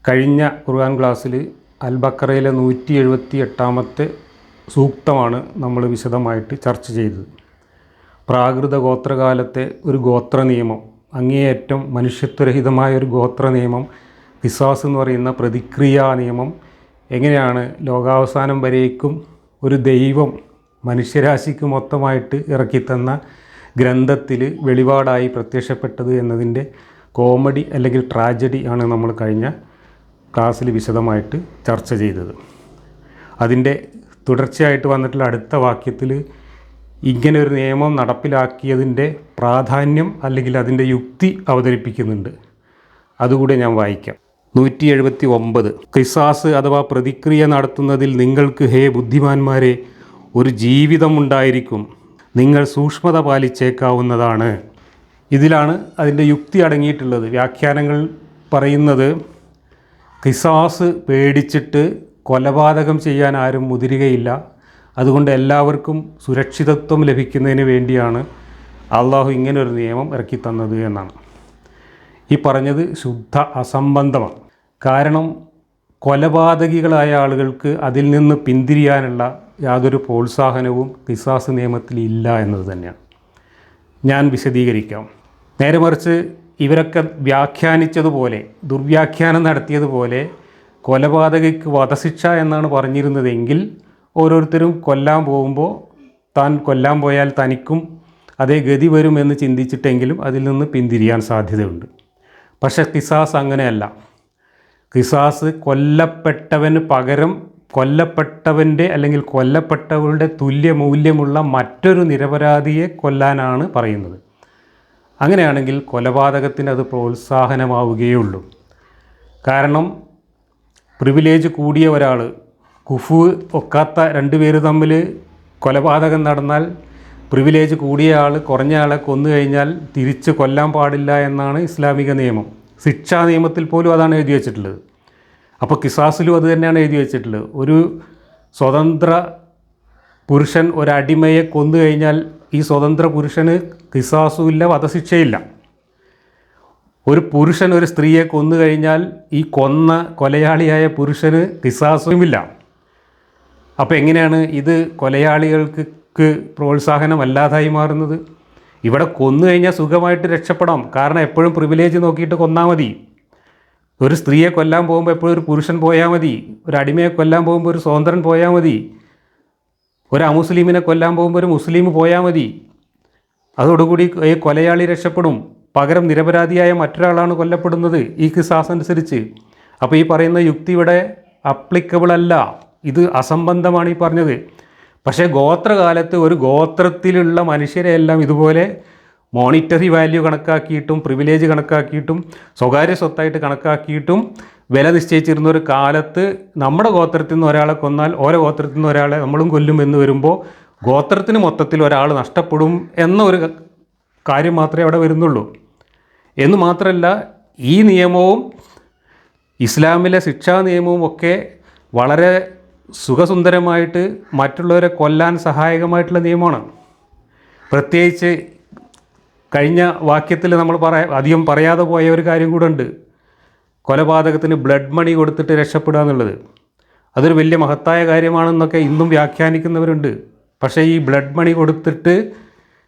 കഴിഞ്ഞ ഖുർആൻ ക്ലാസ്സിൽ അൽ ബക്കറയിലെ 178-ാമത്തെ സൂക്തമാണ് നമ്മൾ വിശദമായിട്ട് ചർച്ച ചെയ്തത്. പ്രാകൃത ഗോത്രകാലത്തെ ഒരു ഗോത്ര നിയമം, അങ്ങേയറ്റം മനുഷ്യത്വരഹിതമായ ഒരു ഗോത്ര നിയമം, ഖിസാസ് എന്ന് പറയുന്ന പ്രതിക്രിയാ നിയമം എങ്ങനെയാണ് ലോകാവസാനം വരേക്കും ഒരു ദൈവം മനുഷ്യരാശിക്ക് മൊത്തമായിട്ട് ഇറക്കിത്തന്ന ഗ്രന്ഥത്തിൽ വെളിപാടായി പ്രത്യക്ഷപ്പെട്ടത് എന്നതിൻ്റെ കോമഡി അല്ലെങ്കിൽ ട്രാജഡി ആണ് നമ്മൾ കഴിഞ്ഞ ക്ലാസ്സിൽ വിശദമായിട്ട് ചർച്ച ചെയ്തത്. അതിൻ്റെ തുടർച്ചയായിട്ട് വന്നിട്ടുള്ള അടുത്ത വാക്യത്തിൽ ഇങ്ങനെ ഒരു നിയമം നടപ്പിലാക്കിയതിൻ്റെ പ്രാധാന്യം അല്ലെങ്കിൽ അതിൻ്റെ യുക്തി അവതരിപ്പിക്കുന്നുണ്ട്. അതുകൂടെ ഞാൻ വായിക്കാം. 179 ഖിസാസ് അഥവാ പ്രതിക്രിയ നടത്തുന്നതിൽ നിങ്ങൾക്ക് ഹേ ബുദ്ധിമാന്മാരെ ഒരു ജീവിതമുണ്ടായിരിക്കും, നിങ്ങൾ സൂക്ഷ്മത പാലിച്ചേക്കാവുന്നതാണ്. ഇതിലാണ് അതിൻ്റെ യുക്തി അടങ്ങിയിട്ടുള്ളത്. വ്യാഖ്യാനങ്ങൾ പറയുന്നത് ഖിസാസ് പേടിച്ചിട്ട് കൊലപാതകം ചെയ്യാൻ ആരും മുതിരുകയില്ല, അതുകൊണ്ട് എല്ലാവർക്കും സുരക്ഷിതത്വം ലഭിക്കുന്നതിന് വേണ്ടിയാണ് അള്ളാഹു ഇങ്ങനൊരു നിയമം ഇറക്കി തന്നത് എന്നാണ്. ഈ പറഞ്ഞത് ശുദ്ധ അസംബന്ധമാണ്. കാരണം കൊലപാതകികളായ ആളുകൾക്ക് അതിൽ നിന്ന് പിന്തിരിയാനുള്ള യാതൊരു പ്രോത്സാഹനവും ഖിസാസ് നിയമത്തിൽ ഇല്ല എന്നത് തന്നെയാണ്. ഞാൻ വിശദീകരിക്കാം. നേരെ മറിച്ച് ഇവരൊക്കെ വ്യാഖ്യാനിച്ചതുപോലെ, ദുർവ്യാഖ്യാനം നടത്തിയതുപോലെ കൊലപാതകയ്ക്ക് വധശിക്ഷ എന്നാണ് പറഞ്ഞിരുന്നതെങ്കിൽ ഓരോരുത്തരും കൊല്ലാൻ പോകുമ്പോൾ താൻ കൊല്ലാൻ പോയാൽ തനിക്കും അതേ ഗതി വരുമെന്ന് ചിന്തിച്ചിട്ടെങ്കിലും അതിൽ നിന്ന് പിന്തിരിയാൻ സാധ്യതയുണ്ട്. പക്ഷേ ഖിസാസ് അങ്ങനെയല്ല. ഖിസാസ് കൊല്ലപ്പെട്ടവന് പകരം കൊല്ലപ്പെട്ടവൻ്റെ അല്ലെങ്കിൽ കൊല്ലപ്പെട്ടവരുടെ തുല്യ മൂല്യമുള്ള മറ്റൊരു നിരപരാധിയെ കൊല്ലാനാണ് പറയുന്നത്. അങ്ങനെയാണെങ്കിൽ കൊലപാതകത്തിന് അത് പ്രോത്സാഹനമാവുകയുള്ളൂ. കാരണം പ്രിവിലേജ് കൂടിയ ഒരാൾ, കുഫു ഒക്കാത്ത രണ്ടുപേർ തമ്മിൽ കൊലപാതകം നടന്നാൽ പ്രിവിലേജ് കൂടിയ ആൾ കുറഞ്ഞ ആളെ കൊന്നു കഴിഞ്ഞാൽ തിരിച്ച് കൊല്ലാൻ പാടില്ല എന്നാണ് ഇസ്ലാമിക നിയമം. ശിക്ഷാ നിയമത്തിൽ പോലും അതാണ് എഴുതി വച്ചിട്ടുള്ളത്. അപ്പോൾ ഖിസാസിലും അത് തന്നെയാണ് എഴുതി വച്ചിട്ടുള്ളത്. ഒരു സ്വതന്ത്ര പുരുഷൻ ഒരടിമയെ കൊന്നു കഴിഞ്ഞാൽ ഈ സ്വതന്ത്ര പുരുഷന് ഖിസാസുമില്ല, വധശിക്ഷയില്ല. ഒരു പുരുഷൻ ഒരു സ്ത്രീയെ കൊന്നു കഴിഞ്ഞാൽ ഈ കൊന്ന കൊലയാളിയായ പുരുഷന് ഖിസാസുമില്ല. അപ്പോൾ എങ്ങനെയാണ് ഇത് കൊലയാളികൾക്ക് പ്രോത്സാഹനമല്ലാതായി മാറുന്നത്? ഇവിടെ കൊന്നു കഴിഞ്ഞാൽ സുഖമായിട്ട് രക്ഷപ്പെടാം. കാരണം എപ്പോഴും പ്രിവിലേജ് നോക്കിയിട്ട് കൊന്നാൽ മതി. ഒരു സ്ത്രീയെ കൊല്ലാൻ പോകുമ്പോൾ എപ്പോഴും ഒരു പുരുഷൻ പോയാൽ മതി. ഒരു അടിമയെ കൊല്ലാൻ പോകുമ്പോൾ ഒരു സ്വതന്ത്രൻ പോയാൽ മതി. ഒരു അമുസ്ലിമിനെ കൊല്ലാൻ പോകുമ്പോൾ ഒരു മുസ്ലിം പോയാൽ മതി. അതോടുകൂടി ഈ കൊലയാളി രക്ഷപ്പെടും. പകരം നിരപരാധിയായ മറ്റൊരാളാണ് കൊല്ലപ്പെടുന്നത് ഈ ഖിസാസ് അനുസരിച്ച്. അപ്പോൾ ഈ പറയുന്ന യുക്തി ഇവിടെ അപ്ലിക്കബിൾ അല്ല. ഇത് അസംബന്ധമാണ് ഈ പറഞ്ഞത്. പക്ഷേ ഗോത്രകാലത്ത് ഒരു ഗോത്രത്തിലുള്ള മനുഷ്യരെയെല്ലാം ഇതുപോലെ മോണിറ്ററി വാല്യൂ കണക്കാക്കിയിട്ടും പ്രിവിലേജ് കണക്കാക്കിയിട്ടും സ്വകാര്യ സ്വത്തായിട്ട് കണക്കാക്കിയിട്ടും വില നിശ്ചയിച്ചിരുന്ന ഒരു കാലത്ത് നമ്മുടെ ഗോത്രത്തിൽ നിന്ന് ഒരാളെ കൊന്നാൽ ഓരോ ഗോത്രത്തിൽ നിന്ന് ഒരാളെ നമ്മളും കൊല്ലും എന്ന് വരുമ്പോൾ ഗോത്രത്തിന് മൊത്തത്തിൽ ഒരാൾ നഷ്ടപ്പെടും എന്ന ഒരു കാര്യം മാത്രമേ അവിടെ വരുന്നുള്ളൂ. എന്ന് മാത്രമല്ല, ഈ നിയമവും ഇസ്ലാമിലെ ശിക്ഷാ നിയമവും ഒക്കെ വളരെ സുഖസുന്ദരമായിട്ട് മറ്റുള്ളവരെ കൊല്ലാൻ സഹായകമായിട്ടുള്ള നിയമമാണ്. പ്രത്യേകിച്ച് കഴിഞ്ഞ വാക്യത്തിൽ നമ്മൾ അധികം പറയാതെ പോയ ഒരു കാര്യം കൂടെ ഉണ്ട്. കൊലപാതകത്തിന് ബ്ലഡ് മണി കൊടുത്തിട്ട് രക്ഷപ്പെടുക എന്നുള്ളത് അതൊരു വലിയ മഹത്തായ കാര്യമാണെന്നൊക്കെ ഇന്നും വ്യാഖ്യാനിക്കുന്നവരുണ്ട്. പക്ഷേ ഈ ബ്ലഡ് മണി കൊടുത്തിട്ട്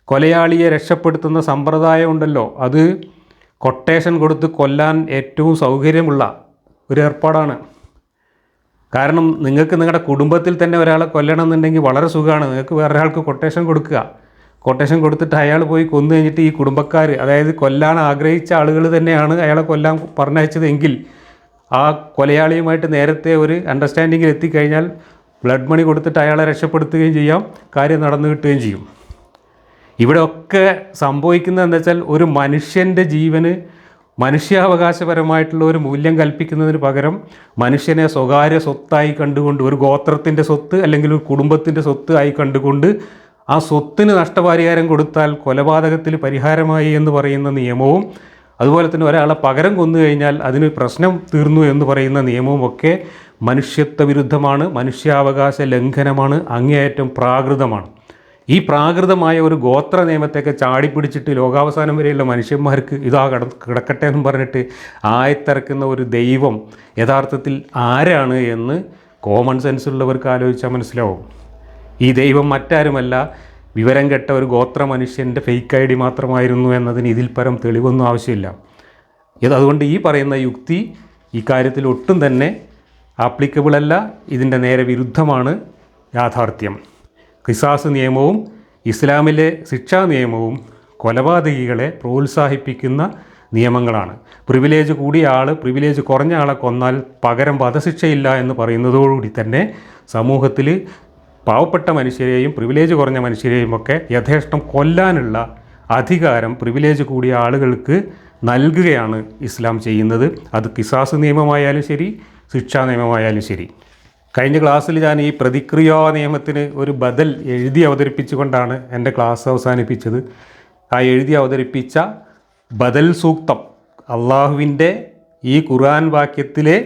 കൊലയാളിയെ രക്ഷപ്പെടുത്തുന്ന സമ്പ്രദായം ഉണ്ടല്ലോ, അത് കൊട്ടേഷൻ കൊടുത്ത് കൊല്ലാൻ ഏറ്റവും സൗകര്യമുള്ള ഒരു ഏർപ്പാടാണ്. കാരണം നിങ്ങൾക്ക് നിങ്ങളുടെ കുടുംബത്തിൽ തന്നെ ഒരാളെ കൊല്ലണം എന്നുണ്ടെങ്കിൽ വളരെ സുഖമാണ്. നിങ്ങൾക്ക് വേറൊരാൾക്ക് കൊട്ടേഷൻ കൊടുക്കുക. കൊട്ടേഷൻ കൊടുത്തിട്ട് അയാൾ പോയി കൊന്നു കഴിഞ്ഞിട്ട് ഈ കുടുംബക്കാർ, അതായത് കൊല്ലാൻ ആഗ്രഹിച്ച ആളുകൾ തന്നെയാണ് അയാളെ കൊല്ലാൻ പറഞ്ഞയച്ചതെങ്കിൽ ആ കൊലയാളിയുമായിട്ട് നേരത്തെ ഒരു അണ്ടർസ്റ്റാൻഡിങ്ങിൽ എത്തിക്കഴിഞ്ഞാൽ ബ്ലഡ് മണി കൊടുത്തിട്ട് അയാളെ രക്ഷപ്പെടുത്തുകയും ചെയ്യാം, കാര്യം നടന്നു കിട്ടുകയും ചെയ്യും. ഇവിടെ ഒക്കെ സംഭവിക്കുന്നത് എന്താ വെച്ചാൽ, ഒരു മനുഷ്യൻ്റെ ജീവന് മനുഷ്യാവകാശപരമായിട്ടുള്ള ഒരു മൂല്യം കൽപ്പിക്കുന്നതിന് പകരം മനുഷ്യനെ സ്വകാര്യ സ്വത്തായി കണ്ടുകൊണ്ട്, ഒരു ഗോത്രത്തിൻ്റെ സ്വത്ത് അല്ലെങ്കിൽ ഒരു കുടുംബത്തിൻ്റെ സ്വത്ത് ആയി കണ്ടുകൊണ്ട് ആ സ്വത്തിന് നഷ്ടപരിഹാരം കൊടുത്താൽ കൊലപാതകത്തിൽ പരിഹാരമായി എന്ന് പറയുന്ന നിയമവും, അതുപോലെ തന്നെ ഒരാളെ പകരം കൊന്നു കഴിഞ്ഞാൽ അതിന് പ്രശ്നം തീർന്നു എന്ന് പറയുന്ന നിയമവും ഒക്കെ മനുഷ്യത്വ വിരുദ്ധമാണ്, മനുഷ്യാവകാശ ലംഘനമാണ്, അങ്ങേയറ്റം പ്രാകൃതമാണ്. ഈ പ്രാകൃതമായ ഒരു ഗോത്ര നിയമത്തെയൊക്കെ ചാടിപ്പിടിച്ചിട്ട് ലോകാവസാനം വരെയുള്ള മനുഷ്യന്മാർക്ക് ഇതാ കിടക്കട്ടെ എന്നും പറഞ്ഞിട്ട് ആയത്തിറക്കുന്ന ഒരു ദൈവം യഥാർത്ഥത്തിൽ ആരാണ് എന്ന് കോമൺ സെൻസ് ഉള്ളവർക്ക് ആലോചിച്ചാൽ മനസ്സിലാവും. ഈ ദൈവം മറ്റാരുമല്ല, വിവരം കെട്ട ഒരു ഗോത്ര മനുഷ്യൻ്റെ ഫേക്ക് ഐ ഡി മാത്രമായിരുന്നു എന്നതിന് ഇതിൽ പരം തെളിവൊന്നും ആവശ്യമില്ല. അതുകൊണ്ട് ഈ പറയുന്ന യുക്തി ഈ കാര്യത്തിൽ ഒട്ടും തന്നെ ആപ്ലിക്കബിൾ അല്ല, ഇതിൻ്റെ നേരെ വിരുദ്ധമാണ് യാഥാർത്ഥ്യം. ഖിസാസ് നിയമവും ഇസ്ലാമിലെ ശിക്ഷാ നിയമവും കൊലപാതകികളെ പ്രോത്സാഹിപ്പിക്കുന്ന നിയമങ്ങളാണ്. പ്രിവിലേജ് കൂടിയ ആൾ പ്രിവിലേജ് കുറഞ്ഞ ആളെ കൊന്നാൽ പകരം വധശിക്ഷയില്ല എന്ന് പറയുന്നതോടുകൂടി തന്നെ സമൂഹത്തിൽ പാവപ്പെട്ട മനുഷ്യരെയും പ്രിവിലേജ് കുറഞ്ഞ മനുഷ്യരെയും ഒക്കെ യഥേഷ്ടം കൊല്ലാനുള്ള അധികാരം പ്രിവിലേജ് കൂടിയ ആളുകൾക്ക് നൽകുകയാണ് ഇസ്ലാം ചെയ്യുന്നത്. അത് ഖിസാസ് നിയമമായാലും ശരി, ശിക്ഷാ നിയമമായാലും ശരി. കഴിഞ്ഞ ക്ലാസ്സിൽ ഞാൻ ഈ പ്രതിക്രിയാ നിയമത്തിന് ഒരു ബദൽ എഴുതി അവതരിപ്പിച്ചുകൊണ്ടാണ് എൻ്റെ ക്ലാസ് അവസാനിപ്പിച്ചത്. ആ എഴുതി അവതരിപ്പിച്ച ബദൽ സൂക്തം അള്ളാഹുവിൻ്റെ ഈ ഖുർആൻ വാക്യത്തിലെ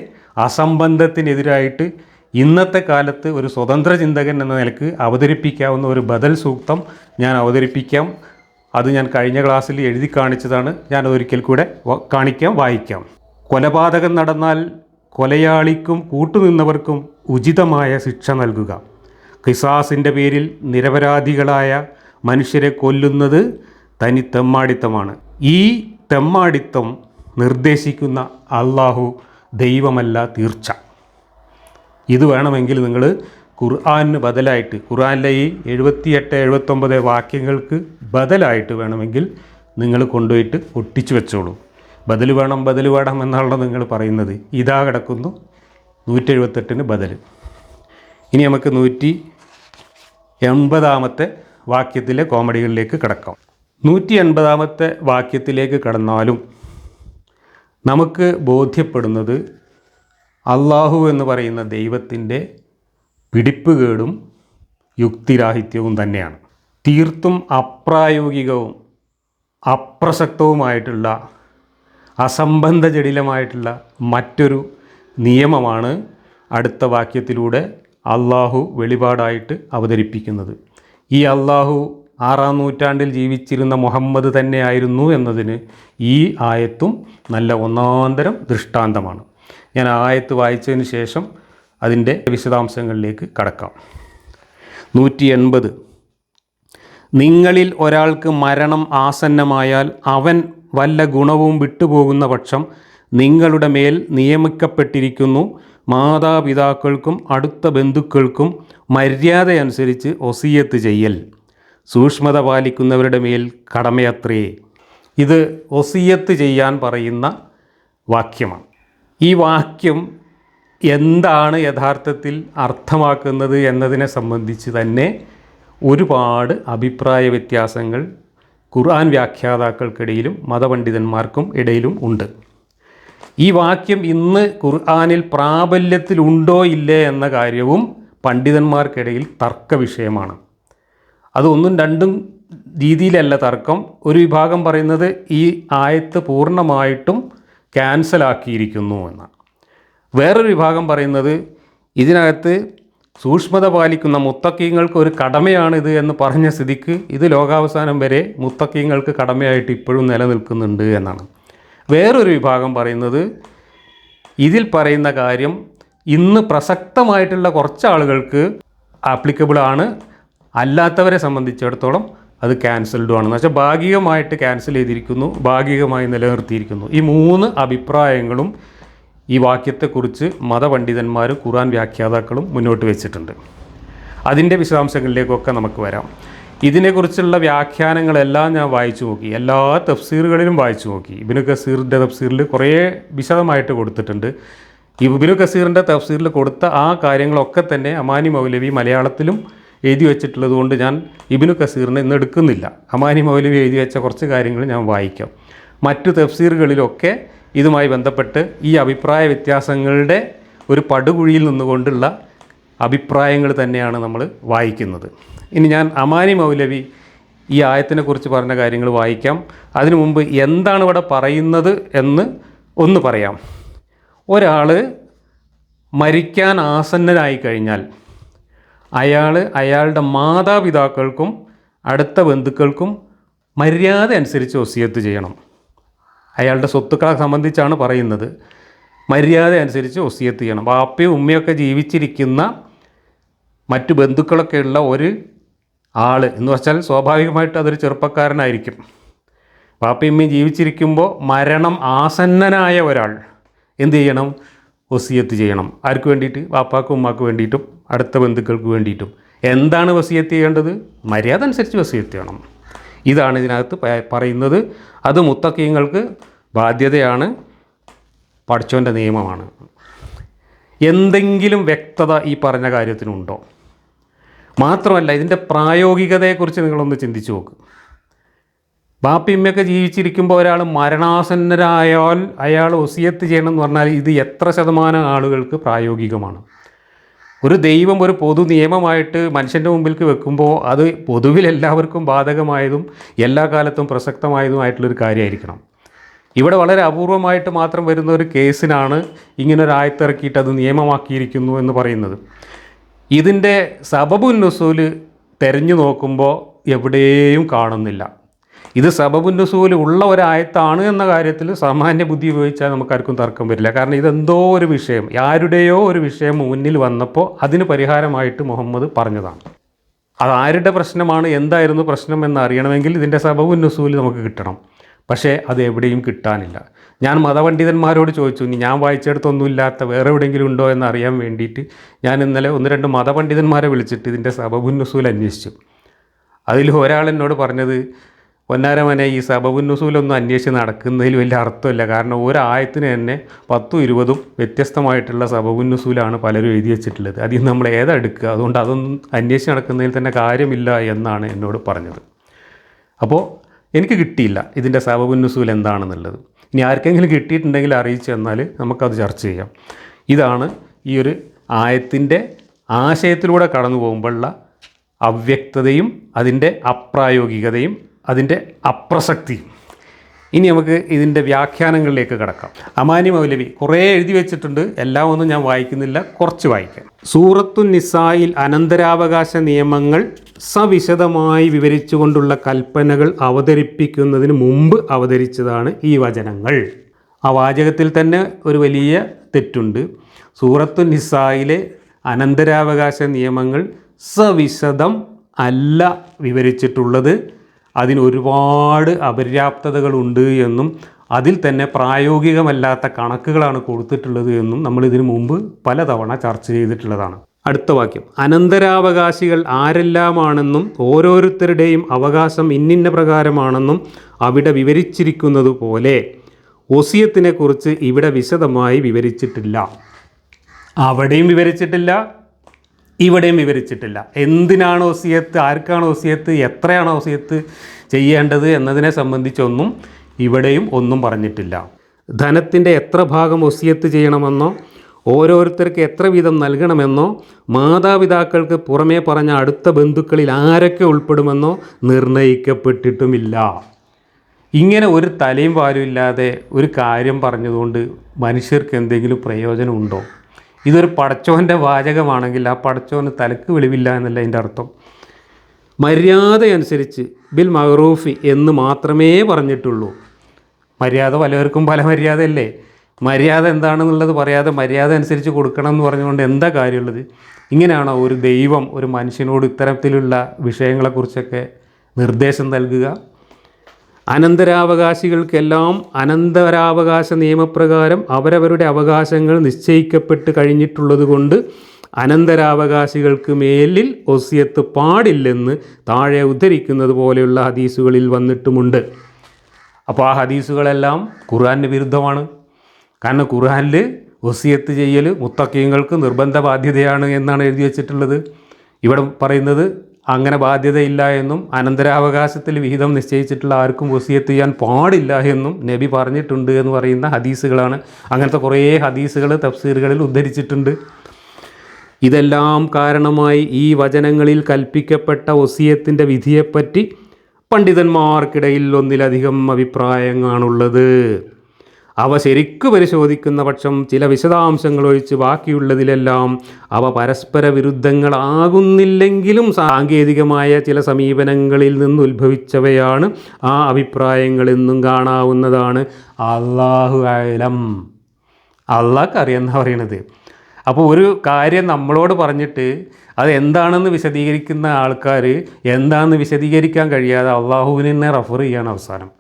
അസംബന്ധത്തിനെതിരായിട്ട് ഇന്നത്തെ കാലത്ത് ഒരു സ്വതന്ത്ര ചിന്തകൻ എന്ന നിലക്ക് അവതരിപ്പിക്കാവുന്ന ഒരു ബദൽ സൂക്തം ഞാൻ അവതരിപ്പിക്കാം. അത് ഞാൻ കഴിഞ്ഞ ക്ലാസ്സിൽ എഴുതി കാണിച്ചതാണ്. ഞാനതൊരിക്കൽ കൂടെ കാണിക്കാം, വായിക്കാം. കൊലപാതകം നടന്നാൽ കൊലയാളിക്കും കൂട്ടുനിന്നവർക്കും ഉചിതമായ ശിക്ഷ നൽകുക. ഖിസാസിൻ്റെ പേരിൽ നിരപരാധികളായ മനുഷ്യരെ കൊല്ലുന്നത് തനി തെമ്മാടിത്തമാണ്. ഈ തെമ്മാടിത്തം നിർദ്ദേശിക്കുന്ന അള്ളാഹു ദൈവമല്ല തീർച്ച. ഇത് വേണമെങ്കിൽ നിങ്ങൾ ഖുർആന് ബദലായിട്ട്, ഖുർആനിലെ ഈ 78-79 വാക്യങ്ങൾക്ക് ബദലായിട്ട് വേണമെങ്കിൽ നിങ്ങൾ കൊണ്ടുപോയിട്ട് ഒട്ടിച്ചു വെച്ചോളൂ. ബദൽ വേണം എന്നാണല്ലോ നിങ്ങൾ പറയുന്നത്. ഇതാ കിടക്കുന്നു 178 ബദൽ. ഇനി നമുക്ക് 180 വാക്യത്തിലെ കോമഡികളിലേക്ക് കിടക്കാം. 180 വാക്യത്തിലേക്ക് കടന്നാലും നമുക്ക് ബോധ്യപ്പെടുന്നത് അള്ളാഹു എന്ന് പറയുന്ന ദൈവത്തിൻ്റെ പിടിപ്പുകേടും യുക്തിരാഹിത്യവും തന്നെയാണ്. തീർത്തും അപ്രായോഗികവും അപ്രസക്തവുമായിട്ടുള്ള അസംബന്ധ ജടിലമായിട്ടുള്ള മറ്റൊരു നിയമമാണ് അടുത്ത വാക്യത്തിലൂടെ അള്ളാഹു വെളിപാടായിട്ട് അവതരിപ്പിക്കുന്നത്. ഈ അള്ളാഹു 6-ാം നൂറ്റാണ്ടിൽ ജീവിച്ചിരുന്ന മുഹമ്മദ് തന്നെയായിരുന്നു എന്നതിന് ഈ ആയത്തും നല്ല ഒന്നാന്തരം ദൃഷ്ടാന്തമാണ്. ഞാൻ ആയത്ത് വായിച്ചതിന് ശേഷം അതിൻ്റെ വിശദാംശങ്ങളിലേക്ക് കടക്കാം. 180. നിങ്ങളിൽ ഒരാൾക്ക് മരണം ആസന്നമായാൽ അവൻ വല്ല ഗുണവും വിട്ടുപോകുന്ന പക്ഷം നിങ്ങളുടെ മേൽ നിയമിക്കപ്പെട്ടിരിക്കുന്നു മാതാപിതാക്കൾക്കും അടുത്ത ബന്ധുക്കൾക്കും മര്യാദയനുസരിച്ച് വസിയത്ത് ചെയ്യൽ സൂക്ഷ്മത പാലിക്കുന്നവരുടെ മേൽ കടമയത്രേ. ഇത് വസിയത്ത് ചെയ്യാൻ പറയുന്ന വാക്യമാണ്. ഈ വാക്യം എന്താണ് യഥാർത്ഥത്തിൽ അർത്ഥമാക്കുന്നത് എന്നതിനെ സംബന്ധിച്ച് തന്നെ ഒരുപാട് അഭിപ്രായ വ്യത്യാസങ്ങൾ ഖുർആൻ വ്യാഖ്യാതാക്കൾക്കിടയിലും മതപണ്ഡിതന്മാർക്കും ഇടയിലും ഉണ്ട്. ഈ വാക്യം ഇന്ന് ഖുർആനിൽ പ്രാബല്യത്തിലുണ്ടോ ഇല്ലേ എന്ന കാര്യവും പണ്ഡിതന്മാർക്കിടയിൽ തർക്ക വിഷയമാണ്. അത് ഒന്നും രണ്ടും രീതിയിലല്ല തർക്കം. ഒരു വിഭാഗം പറയുന്നത് ഈ ആയത്ത് പൂർണ്ണമായിട്ടും ക്യാൻസലാക്കിയിരിക്കുന്നു എന്നാണ്. വേറൊരു വിഭാഗം പറയുന്നത് ഇതിനകത്ത് സൂക്ഷ്മത പാലിക്കുന്ന മുത്തക്കീങ്ങൾക്ക് ഒരു കടമയാണിത് എന്ന് പറഞ്ഞ സ്ഥിതിക്ക് ഇത് ലോകാവസാനം വരെ മുത്തക്കീങ്ങൾക്ക് കടമയായിട്ട് ഇപ്പോഴും നിലനിൽക്കുന്നുണ്ട് എന്നാണ്. വേറൊരു വിഭാഗം പറയുന്നത് ഇതിൽ പറയുന്ന കാര്യം ഇന്ന് പ്രസക്തമായിട്ടുള്ള കുറച്ച് ആളുകൾക്ക് ആപ്ലിക്കബിളാണ്, അല്ലാത്തവരെ സംബന്ധിച്ചിടത്തോളം അത് ക്യാൻസൽഡും ആണെന്ന് വെച്ചാൽ ഭാഗികമായിട്ട് ക്യാൻസൽ ചെയ്തിരിക്കുന്നു, ഭാഗികമായി നിലനിർത്തിയിരിക്കുന്നു. ഈ 3 അഭിപ്രായങ്ങളും ഈ വാക്യത്തെക്കുറിച്ച് മതപണ്ഡിതന്മാരും ഖുർആൻ വ്യാഖ്യാതാക്കളും മുന്നോട്ട് വെച്ചിട്ടുണ്ട്. അതിൻ്റെ വിശദാംശങ്ങളിലേക്കൊക്കെ നമുക്ക് വരാം. ഇതിനെക്കുറിച്ചുള്ള വ്യാഖ്യാനങ്ങളെല്ലാം ഞാൻ വായിച്ചു നോക്കി, എല്ലാ തഫ്സീറുകളിലും വായിച്ചു നോക്കി. ഇബ്നു കസീറിൻ്റെ തഫ്സീറിൽ കുറേ വിശദമായിട്ട് കൊടുത്തിട്ടുണ്ട്. ഇബ്നു കസീറിൻ്റെ തഫ്സീറിൽ കൊടുത്ത ആ കാര്യങ്ങളൊക്കെ തന്നെ അമാനി മൗലവി മലയാളത്തിലും എഴുതി വെച്ചിട്ടുള്ളത് കൊണ്ട് ഞാൻ ഇബ്നു കസീറിനെ ഇന്ന് എടുക്കുന്നില്ല. അമാനി മൗലവി എഴുതി വെച്ച കുറച്ച് കാര്യങ്ങൾ ഞാൻ വായിക്കാം. മറ്റു തഫ്സീറുകളിലൊക്കെ ഇതുമായി ബന്ധപ്പെട്ട് ഈ അഭിപ്രായ വ്യത്യാസങ്ങളുടെ ഒരു പടുകുഴിയിൽ നിന്നുകൊണ്ടുള്ള അഭിപ്രായങ്ങൾ തന്നെയാണ് നമ്മൾ വായിക്കുന്നത്. ഇനി ഞാൻ അമാനി മൗലവി ഈ ആയത്തിനെക്കുറിച്ച് പറഞ്ഞ കാര്യങ്ങൾ വായിക്കാം. അതിനു മുമ്പ് എന്താണ് ഇവിടെ പറയുന്നത് എന്ന് ഒന്ന് പറയാം. ഒരാൾ മരിക്കാൻ ആസന്നനായി കഴിഞ്ഞാൽ അയാളുടെ മാതാപിതാക്കൾക്കും അടുത്ത ബന്ധുക്കൾക്കും മര്യാദ അനുസരിച്ച് വസിയത്ത് ചെയ്യണം. അയാളുടെ സ്വത്തുക്കളെ സംബന്ധിച്ചാണ് പറയുന്നത്. മര്യാദ അനുസരിച്ച് വസിയത്ത് ചെയ്യണം. ബാപ്പയും ഉമ്മയൊക്കെ ജീവിച്ചിരിക്കുന്ന മറ്റു ബന്ധുക്കളൊക്കെ ഉള്ള ഒരു ആൾ എന്ന് വെച്ചാൽ സ്വാഭാവികമായിട്ട് അതൊരു ചെറുപ്പക്കാരനായിരിക്കും. ബാപ്പയും ഉമ്മയും ജീവിച്ചിരിക്കുമ്പോൾ മരണം ആസന്നനായ ഒരാൾ എന്ത് ചെയ്യണം? വസിയത്ത് ചെയ്യണം. ആർക്ക് വേണ്ടിയിട്ട്? ബാപ്പാക്കും ഉമ്മാക്ക് വേണ്ടിയിട്ടും അടുത്ത ബന്ധുക്കൾക്ക് വേണ്ടിയിട്ടും. എന്താണ് വസിയത്ത് ചെയ്യേണ്ടത്? മര്യാദ അനുസരിച്ച് വസിയത്ത് ചെയ്യണം. ഇതാണ് ഇതിനകത്ത് പറയുന്നത്. അത് മുത്തഖീങ്ങൾക്ക് ബാധ്യതയാണ്, പടച്ചോൻ്റെ നിയമമാണ്. എന്തെങ്കിലും വ്യക്തത ഈ പറഞ്ഞ കാര്യത്തിനുണ്ടോ? മാത്രമല്ല ഇതിൻ്റെ പ്രായോഗികതയെക്കുറിച്ച് നിങ്ങളൊന്ന് ചിന്തിച്ചു നോക്ക്. ബാപ്പിയമ്മയൊക്കെ ജീവിച്ചിരിക്കുമ്പോൾ ഒരാൾ മരണാസന്നരായാൽ അയാൾ വസിയത്ത് ചെയ്യണം എന്ന് പറഞ്ഞാൽ ഇത് എത്ര ശതമാനം ആളുകൾക്ക് പ്രായോഗികമാണ്? ഒരു ദൈവം ഒരു പൊതു നിയമമായിട്ട് മനുഷ്യൻ്റെ മുമ്പിലേക്ക് വെക്കുമ്പോൾ അത് പൊതുവിൽ എല്ലാവർക്കും ബാധകമായതും എല്ലാ കാലത്തും പ്രസക്തമായതുമായിട്ടുള്ളൊരു കാര്യമായിരിക്കണം. ഇവിടെ വളരെ അപൂർവമായിട്ട് മാത്രം വരുന്ന ഒരു കേസിനാണ് ഇങ്ങനൊരു ആയത്തിറക്കിയിട്ട് അത് നിയമമാക്കിയിരിക്കുന്നു എന്ന് പറയുന്നത്. ഇതിൻ്റെ സബബുൻ നുസൂൽ തിരഞ്ഞു നോക്കുമ്പോൾ എവിടെയും കാണുന്നില്ല. ഇത് സബബുൻ നുസൂൽ ഉള്ള ഒരായത്താണ് എന്ന കാര്യത്തിൽ സാമാന്യ ബുദ്ധി ഉപയോഗിച്ചാൽ നമുക്കാർക്കും തർക്കം വരില്ല. കാരണം ഇതെന്തോ ഒരു വിഷയം, ആരുടെയോ ഒരു വിഷയം മുന്നിൽ വന്നപ്പോൾ അതിന് പരിഹാരമായിട്ട് മുഹമ്മദ് പറഞ്ഞതാണ്. അതാരുടെ പ്രശ്നമാണ്, എന്തായിരുന്നു പ്രശ്നം എന്നറിയണമെങ്കിൽ ഇതിൻ്റെ സബബുൻ നുസൂൽ നമുക്ക് കിട്ടണം. പക്ഷേ അത് എവിടെയും കിട്ടാനില്ല. ഞാൻ മതപണ്ഡിതന്മാരോട് ചോദിച്ചു, ഇനി ഞാൻ വായിച്ചെടുത്തൊന്നുമില്ലാത്ത വേറെ എവിടെയെങ്കിലും ഉണ്ടോ എന്നറിയാൻ വേണ്ടിയിട്ട് ഞാൻ ഇന്നലെ 1-2 മതപണ്ഡിതന്മാരെ വിളിച്ചിട്ട് ഇതിൻ്റെ സബബുൻ നുസൂൽ അന്വേഷിച്ചു. അതിൽ ഒരാൾ എന്നോട് പറഞ്ഞത്, പൊന്നാരമനെ ഈ സബബുൻ നുസൂലൊന്നും അന്വേഷിച്ച് നടക്കുന്നതിൽ വലിയ അർത്ഥമില്ല. കാരണം ഒരായത്തിന് തന്നെ 10-20 വ്യത്യസ്തമായിട്ടുള്ള സബബുൻ നുസൂലാണ് പലരും എഴുതി വെച്ചിട്ടുള്ളത്. അതിൽ നമ്മൾ ഏതെടുക്കുക? അതുകൊണ്ട് അതൊന്നും അന്വേഷിച്ച് നടക്കുന്നതിൽ തന്നെ കാര്യമില്ല എന്നാണ് എന്നോട് പറഞ്ഞത്. അപ്പോൾ എനിക്ക് കിട്ടിയില്ല ഇതിൻ്റെ സബബുൻ നുസൂൽ എന്താണെന്നുള്ളത്. ഇനി ആർക്കെങ്കിലും കിട്ടിയിട്ടുണ്ടെങ്കിൽ അറിയിച്ചു തന്നാൽ നമുക്കത് ചർച്ച ചെയ്യാം. ഇതാണ് ഈ ഒരു ആയത്തിൻ്റെ ആശയത്തിലൂടെ കടന്നു പോകുമ്പോഴുള്ള അവ്യക്തതയും അതിൻ്റെ അപ്രായോഗികതയും അതിൻ്റെ അപ്രസക്തിയും. ഇനി നമുക്ക് ഇതിൻ്റെ വ്യാഖ്യാനങ്ങളിലേക്ക് കടക്കാം. അമാനി മൗലവി കുറേ എഴുതി വെച്ചിട്ടുണ്ട്, എല്ലാം ഒന്നും ഞാൻ വായിക്കുന്നില്ല, കുറച്ച് വായിക്കാം. സൂറത്തുൻ നിസായിൽ അനന്തരാവകാശ നിയമങ്ങൾ സവിശദമായി വിവരിച്ചുകൊണ്ടുള്ള കൽപ്പനകൾ അവതരിപ്പിക്കുന്നതിന് മുമ്പ് അവതരിച്ചതാണ് ഈ വചനങ്ങൾ. ആ വാചകത്തിൽ തന്നെ ഒരു വലിയ തെറ്റുണ്ട്. സൂറത്തുൻ നിസായിലെ അനന്തരാവകാശ നിയമങ്ങൾ സവിശദം അല്ല വിവരിച്ചിട്ടുള്ളത്, അതിന് ഒരുപാട് അപര്യാപ്തതകളുണ്ട് എന്നും അതിൽ തന്നെ പ്രായോഗികമല്ലാത്ത കണക്കുകളാണ് കൊടുത്തിട്ടുള്ളത് എന്നും നമ്മൾ ഇതിനു മുമ്പ് പലതവണ ചർച്ച ചെയ്തിട്ടുള്ളതാണ്. അടുത്ത വാക്യം, അനന്തരാവകാശികൾ ആരെല്ലാമാണെന്നും ഓരോരുത്തരുടെയും അവകാശം ഇന്നിന്ന പ്രകാരമാണെന്നും അവിടെ വിവരിച്ചിരിക്കുന്നത് പോലെ വസിയത്തിനെക്കുറിച്ച് ഇവിടെ വിശദമായി വിവരിച്ചിട്ടില്ല. അവിടെയും വിവരിച്ചിട്ടില്ല, ഇവിടെയും വിവരിച്ചിട്ടില്ല. എന്തിനാണ് വസിയത്ത്, ആർക്കാണ് വസിയത്ത്, എത്രയാണ് വസിയത്ത് ചെയ്യേണ്ടത് എന്നതിനെ സംബന്ധിച്ചൊന്നും ഇവിടെയും ഒന്നും പറഞ്ഞിട്ടില്ല. ധനത്തിൻ്റെ എത്ര ഭാഗം വസിയത്ത് ചെയ്യണമെന്നോ ഓരോരുത്തർക്ക് എത്ര വീതം നൽകണമെന്നോ മാതാപിതാക്കൾക്ക് പുറമേ പറഞ്ഞ അടുത്ത ബന്ധുക്കളിൽ ആരൊക്കെ ഉൾപ്പെടുമെന്നോ നിർണയിക്കപ്പെട്ടിട്ടുമില്ല. ഇങ്ങനെ ഒരു തലയും വാലും ഇല്ലാതെ ഒരു കാര്യം പറഞ്ഞതുകൊണ്ട് മനുഷ്യർക്ക് എന്തെങ്കിലും പ്രയോജനമുണ്ടോ? ഇതൊരു പടച്ചോൻ്റെ വാചകമാണെങ്കിൽ ആ പടച്ചോന് തലക്ക് വെളിവില്ല എന്നല്ല അതിൻ്റെ അർത്ഥം. മര്യാദയനുസരിച്ച് ബിൽ മഅറൂഫി എന്ന് മാത്രമേ പറഞ്ഞിട്ടുള്ളൂ. മര്യാദ പലവർക്കും പല മര്യാദയല്ലേ. മര്യാദ എന്താണെന്നുള്ളത് പറയാതെ മര്യാദ അനുസരിച്ച് കൊടുക്കണം എന്ന് പറഞ്ഞുകൊണ്ട് എന്താ കാര്യമുള്ളത്? ഇങ്ങനെയാണോ ഒരു ദൈവം ഒരു മനുഷ്യനോട് ഇത്തരത്തിലുള്ള വിഷയങ്ങളെക്കുറിച്ചൊക്കെ നിർദ്ദേശം നൽകുക? അനന്തരാവകാശികൾക്കെല്ലാം അനന്തരാവകാശ നിയമപ്രകാരം അവരവരുടെ അവകാശങ്ങൾ നിശ്ചയിക്കപ്പെട്ട് കഴിഞ്ഞിട്ടുള്ളത് കൊണ്ട് അനന്തരാവകാശികൾക്ക് മേലിൽ വസിയത്ത് പാടില്ലെന്ന് താഴെ ഉദ്ധരിക്കുന്നത് പോലെയുള്ള ഹദീസുകളിൽ വന്നിട്ടുമുണ്ട്. അപ്പോൾ ആ ഹദീസുകളെല്ലാം ഖുർആന് വിരുദ്ധമാണ്. കാരണം ഖുർആനിൽ വസിയത്ത് ചെയ്യൽ മുത്തഖീങ്ങൾക്ക് നിർബന്ധ ബാധ്യതയാണ് എന്നാണ് എഴുതി വച്ചിട്ടുള്ളത്. ഇവിടെ പറയുന്നത് അങ്ങനെ ബാധ്യതയില്ല എന്നും അനന്തരാവകാശത്തിൽ വിഹിതം നിശ്ചയിച്ചിട്ടുള്ള ആർക്കും വസിയത്ത് ചെയ്യാൻ പാടില്ല എന്നും നബി പറഞ്ഞിട്ടുണ്ട് എന്ന് പറയുന്ന ഹദീസുകളാണ്. അങ്ങനത്തെ കുറേ ഹദീസുകൾ തഫ്സീറുകളിൽ ഉദ്ധരിച്ചിട്ടുണ്ട്. ഇതെല്ലാം കാരണമായി ഈ വചനങ്ങളിൽ കൽപ്പിക്കപ്പെട്ട വസിയത്തിൻ്റെ വിധിയെപ്പറ്റി പണ്ഡിതന്മാർക്കിടയിൽ ഒന്നിലധികം അഭിപ്രായങ്ങളാണുള്ളത്. അവ ശരിക്കു പരിശോധിക്കുന്ന പക്ഷം ചില വിശദാംശങ്ങൾ ഒഴിച്ച് ബാക്കിയുള്ളതിലെല്ലാം അവ പരസ്പര വിരുദ്ധങ്ങളാകുന്നില്ലെങ്കിലും സാങ്കേതികമായ ചില സമീപനങ്ങളിൽ നിന്ന് ഉത്ഭവിച്ചവയാണ് ആ അഭിപ്രായങ്ങളെന്നും കാണാവുന്നതാണ്. അല്ലാഹു അഅലം. അള്ളാഹ്ക്ക് അറിയാമെന്നാണ് പറയണത്. അപ്പോൾ ഒരു കാര്യം നമ്മളോട് പറഞ്ഞിട്ട് അത് എന്താണെന്ന് വിശദീകരിക്കുന്ന ആൾക്കാർ എന്താണെന്ന് വിശദീകരിക്കാൻ കഴിയാതെ അള്ളാഹുവിനെ തന്നെ റഫർ ചെയ്യാണ് അവസാനം.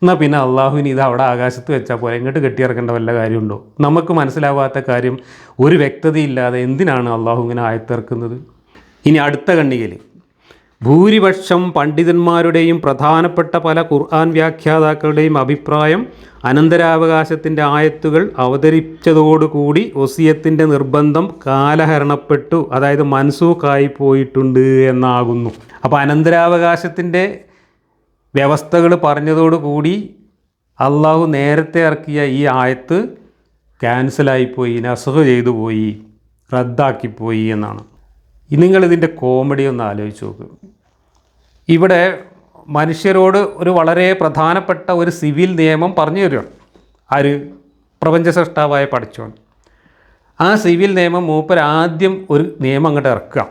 എന്നാൽ പിന്നെ അള്ളാഹുവിന് ഇത് അവിടെ ആകാശത്ത് വെച്ചാൽ പോലെ എങ്ങോട്ട് കെട്ടിയിറക്കേണ്ട വല്ല കാര്യമുണ്ടോ? നമുക്ക് മനസ്സിലാവാത്ത കാര്യം ഒരു വ്യക്തതയില്ലാതെ എന്തിനാണ് അള്ളാഹു ഇങ്ങനെ ആയത്തിറക്കുന്നത്? ഇനി അടുത്ത ഖണ്ഡികയിൽ ഭൂരിപക്ഷം പണ്ഡിതന്മാരുടെയും പ്രധാനപ്പെട്ട പല ഖുർആൻ വ്യാഖ്യാതാക്കളുടെയും അഭിപ്രായം അനന്തരാവകാശത്തിൻ്റെ ആയത്തുകൾ അവതരിച്ചതോടുകൂടി വസിയത്തിൻ്റെ നിർബന്ധം കാലഹരണപ്പെട്ടു, അതായത് മൻസൂഖായി പോയിട്ടുണ്ട് എന്നാകുന്നു. അപ്പോൾ അനന്തരാവകാശത്തിൻ്റെ വ്യവസ്ഥകൾ പറഞ്ഞതോടുകൂടി അള്ളാഹു നേരത്തെ ഇറക്കിയ ഈ ആയത്ത് ക്യാൻസലായിപ്പോയി, നസ്ഖ് ചെയ്തു പോയി, റദ്ദാക്കിപ്പോയി എന്നാണ്. നിങ്ങളിതിൻ്റെ കോമഡി ഒന്ന് ആലോചിച്ച് നോക്ക്. ഇവിടെ മനുഷ്യരോട് ഒരു വളരെ പ്രധാനപ്പെട്ട ഒരു സിവിൽ നിയമം പറഞ്ഞു തരികയാണ്. ആര്? പ്രപഞ്ച സൃഷ്ടാവായ പടച്ചോൻ. ആ സിവിൽ നിയമം മൂപ്പർ ആദ്യം ഒരു നിയമം അങ്ങോട്ട് ഇറക്കുക.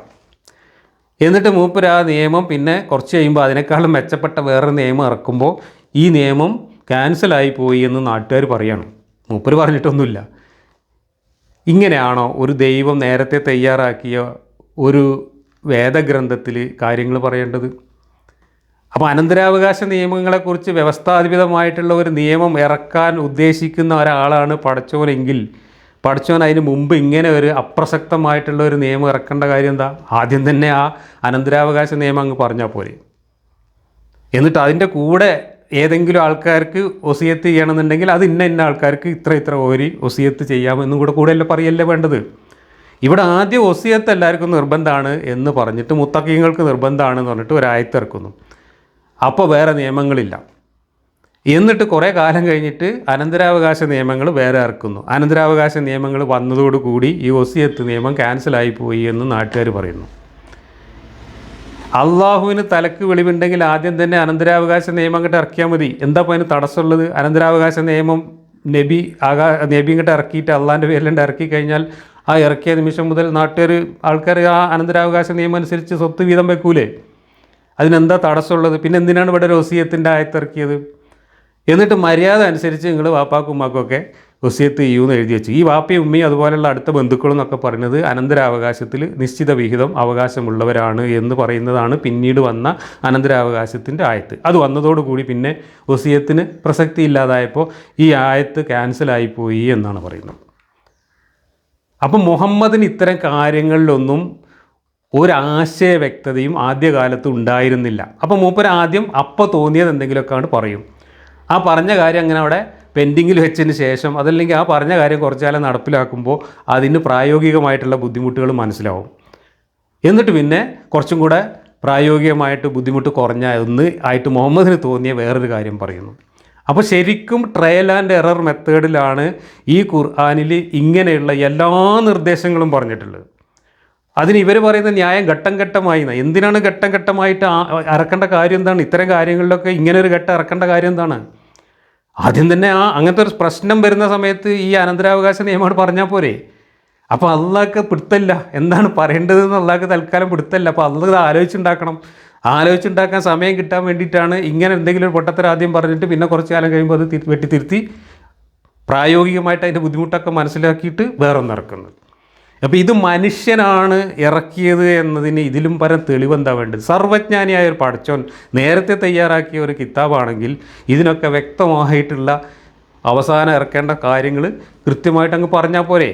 എന്നിട്ട് മൂപ്പർ ആ നിയമം പിന്നെ കുറച്ച് കഴിയുമ്പോൾ അതിനേക്കാളും മെച്ചപ്പെട്ട വേറൊരു നിയമം ഇറക്കുമ്പോൾ ഈ നിയമം ക്യാൻസലായി പോയി എന്ന് നാട്ടുകാർ പറയണം. മൂപ്പർ പറഞ്ഞിട്ടൊന്നുമില്ല. ഇങ്ങനെയാണോ ഒരു ദൈവം നേരത്തെ തയ്യാറാക്കിയ ഒരു വേദഗ്രന്ഥത്തിൽ കാര്യങ്ങൾ പറയേണ്ടത്? അപ്പോൾ അനന്തരാവകാശ നിയമങ്ങളെക്കുറിച്ച് വ്യവസ്ഥാപിതമായിട്ടുള്ള ഒരു നിയമം ഇറക്കാൻ ഉദ്ദേശിക്കുന്ന ഒരാളാണ് പടച്ചോനെങ്കിൽ പടച്ചോൻ അതിന് മുമ്പ് ഇങ്ങനെ ഒരു അപ്രസക്തമായിട്ടുള്ള ഒരു നിയമം ഇറക്കേണ്ട കാര്യം എന്താ? ആദ്യം തന്നെ ആ അനന്തരാവകാശ നിയമം അങ്ങ് പറഞ്ഞാൽ പോരെ. എന്നിട്ട് അതിൻ്റെ കൂടെ ഏതെങ്കിലും ആൾക്കാർക്ക് വസിയത്ത് ചെയ്യണമെന്നുണ്ടെങ്കിൽ അത് ഇന്ന ആൾക്കാർക്ക് ഇത്ര ഓരി വസിയത്ത് ചെയ്യാമെന്നും കൂടെയല്ലേ പറയല്ലേ വേണ്ടത്. ഇവിടെ ആദ്യം വസിയത്ത് എല്ലാവർക്കും നിർബന്ധമാണ് എന്ന് പറഞ്ഞിട്ട് മുത്തഖീങ്ങൾക്ക് നിർബന്ധമാണെന്ന് പറഞ്ഞിട്ട് ഒരായത്തിറക്കുന്നു. അപ്പോൾ വേറെ നിയമങ്ങളില്ല. എന്നിട്ട് കുറേ കാലം കഴിഞ്ഞിട്ട് അനന്തരാവകാശ നിയമങ്ങൾ വേറെ ഇറക്കുന്നു. അനന്തരാവകാശ നിയമങ്ങൾ വന്നതോടുകൂടി ഈ വസിയത്ത് നിയമം ക്യാൻസലായിപ്പോയി എന്ന് നാട്ടുകാർ പറയുന്നു. അള്ളാഹുവിന് തലക്ക് വെളിവുണ്ടെങ്കിൽ ആദ്യം തന്നെ അനന്തരാവകാശ നിയമം അങ്ങോട്ട് ഇറക്കിയാൽ മതി. എന്താ അപ്പോൾ അതിന് തടസ്സമുള്ളത്? അനന്തരാവകാശ നിയമം നബി ഇങ്ങോട്ട് ഇറക്കിയിട്ട് അള്ളാഹിൻ്റെ പേരിലുണ്ട് ഇറക്കി കഴിഞ്ഞാൽ ആ ഇറക്കിയ നിമിഷം മുതൽ ആൾക്കാർ ആ അനന്തരാവകാശ നിയമം അനുസരിച്ച് സ്വത്ത് വീതം വെക്കൂലേ? അതിനെന്താ തടസ്സമുള്ളത്? പിന്നെ എന്തിനാണ് ഇവിടെ ഒരു വസിയത്തിൻ്റെ ആയത്തിറക്കിയത്? എന്നിട്ട് മര്യാദ അനുസരിച്ച് നിങ്ങൾ വാപ്പാക്കും ഉമ്മാക്കൊക്കെ വസിയത്ത് ചെയ്യുമെന്ന് എഴുതി വെച്ചു. ഈ വാപ്പയും ഉമ്മയും അതുപോലെയുള്ള അടുത്ത ബന്ധുക്കളും എന്നൊക്കെ പറയുന്നത് അനന്തരാവകാശത്തിൽ നിശ്ചിത വിഹിതം അവകാശമുള്ളവരാണ് എന്ന് പറയുന്നതാണ് പിന്നീട് വന്ന അനന്തരാവകാശത്തിൻ്റെ ആയത്ത്. അത് വന്നതോടുകൂടി പിന്നെ വസിയത്തിന് പ്രസക്തി ഇല്ലാതായപ്പോൾ ഈ ആയത്ത് ക്യാൻസലായിപ്പോയി എന്നാണ് പറയുന്നത്. അപ്പം മുഹമ്മദിന് ഇത്തരം കാര്യങ്ങളിലൊന്നും ഒരാശയ വ്യക്തതയും ആദ്യകാലത്ത് ഉണ്ടായിരുന്നില്ല. അപ്പോൾ മൂപ്പർ ആദ്യം അപ്പോൾ തോന്നിയത് എന്തെങ്കിലുമൊക്കെയാണ് പറയും. ആ പറഞ്ഞ കാര്യം അങ്ങനെ അവിടെ പെൻഡിങ്ങിൽ വെച്ചതിന് ശേഷം അതല്ലെങ്കിൽ ആ പറഞ്ഞ കാര്യം കുറച്ചു കാലം നടപ്പിലാക്കുമ്പോൾ അതിന് പ്രായോഗികമായിട്ടുള്ള ബുദ്ധിമുട്ടുകൾ മനസ്സിലാവും. എന്നിട്ട് പിന്നെ കുറച്ചും കൂടെ പ്രായോഗികമായിട്ട് ബുദ്ധിമുട്ട് കുറഞ്ഞ ഒന്ന് ആയിട്ട് മുഹമ്മദിന് തോന്നിയ വേറൊരു കാര്യം പറയുന്നു. അപ്പോൾ ശരിക്കും ട്രയൽ ആൻഡ് എറർ മെത്തേഡിലാണ് ഈ ഖുർആനിൽ ഇങ്ങനെയുള്ള എല്ലാ നിർദ്ദേശങ്ങളും പറഞ്ഞിട്ടുള്ളത്. അതിന് ഇവർ പറയുന്ന ന്യായം ഘട്ടം ഘട്ടമായി. എന്തിനാണ് ഘട്ടം ഘട്ടമായിട്ട് ഇറക്കേണ്ട കാര്യം എന്താണ്? ഇത്തരം കാര്യങ്ങളിലൊക്കെ ഇങ്ങനെ ഒരു ഘട്ടം ഇറക്കേണ്ട കാര്യം എന്താണ്? ആദ്യം തന്നെ അങ്ങനത്തെ ഒരു പ്രശ്നം വരുന്ന സമയത്ത് ഈ അനന്തരാവകാശ നിയമം പറഞ്ഞാൽ പോരെ. അപ്പോൾ അള്ളാഹ്ക്ക് പിടുത്തല്ല എന്താണ് പറയേണ്ടതെന്ന് അള്ളാഹ്ക്ക് തൽക്കാലം പിടുത്തല്ല. അപ്പോൾ അള്ളാഹ് ആലോചിച്ചുണ്ടാക്കാൻ സമയം കിട്ടാൻ വേണ്ടിയിട്ടാണ് ഇങ്ങനെ എന്തെങ്കിലും ഒരു പൊട്ടത്തരം ആദ്യം പറഞ്ഞിട്ട് പിന്നെ കുറച്ച് കാലം കഴിയുമ്പോൾ അത് വെട്ടിത്തിരുത്തി പ്രായോഗികമായിട്ട് അതിൻ്റെ ബുദ്ധിമുട്ടൊക്കെ മനസ്സിലാക്കിയിട്ട് വേറൊന്ന് ഇറക്കുന്നത്. അപ്പോൾ ഇത് മനുഷ്യനാണ് ഇറക്കിയത് എന്നതിന് ഇതിലും പരം തെളിവെന്താ വേണ്ടത്? സർവജ്ഞാനിയായ ഒരു പടച്ചോൻ നേരത്തെ തയ്യാറാക്കിയ ഒരു കിതാബാണെങ്കിൽ ഇതിനൊക്കെ വ്യക്തമായിട്ടുള്ള അവസാനം ഇറക്കേണ്ട കാര്യങ്ങൾ കൃത്യമായിട്ട് അങ്ങ് പറഞ്ഞാൽ പോരെ.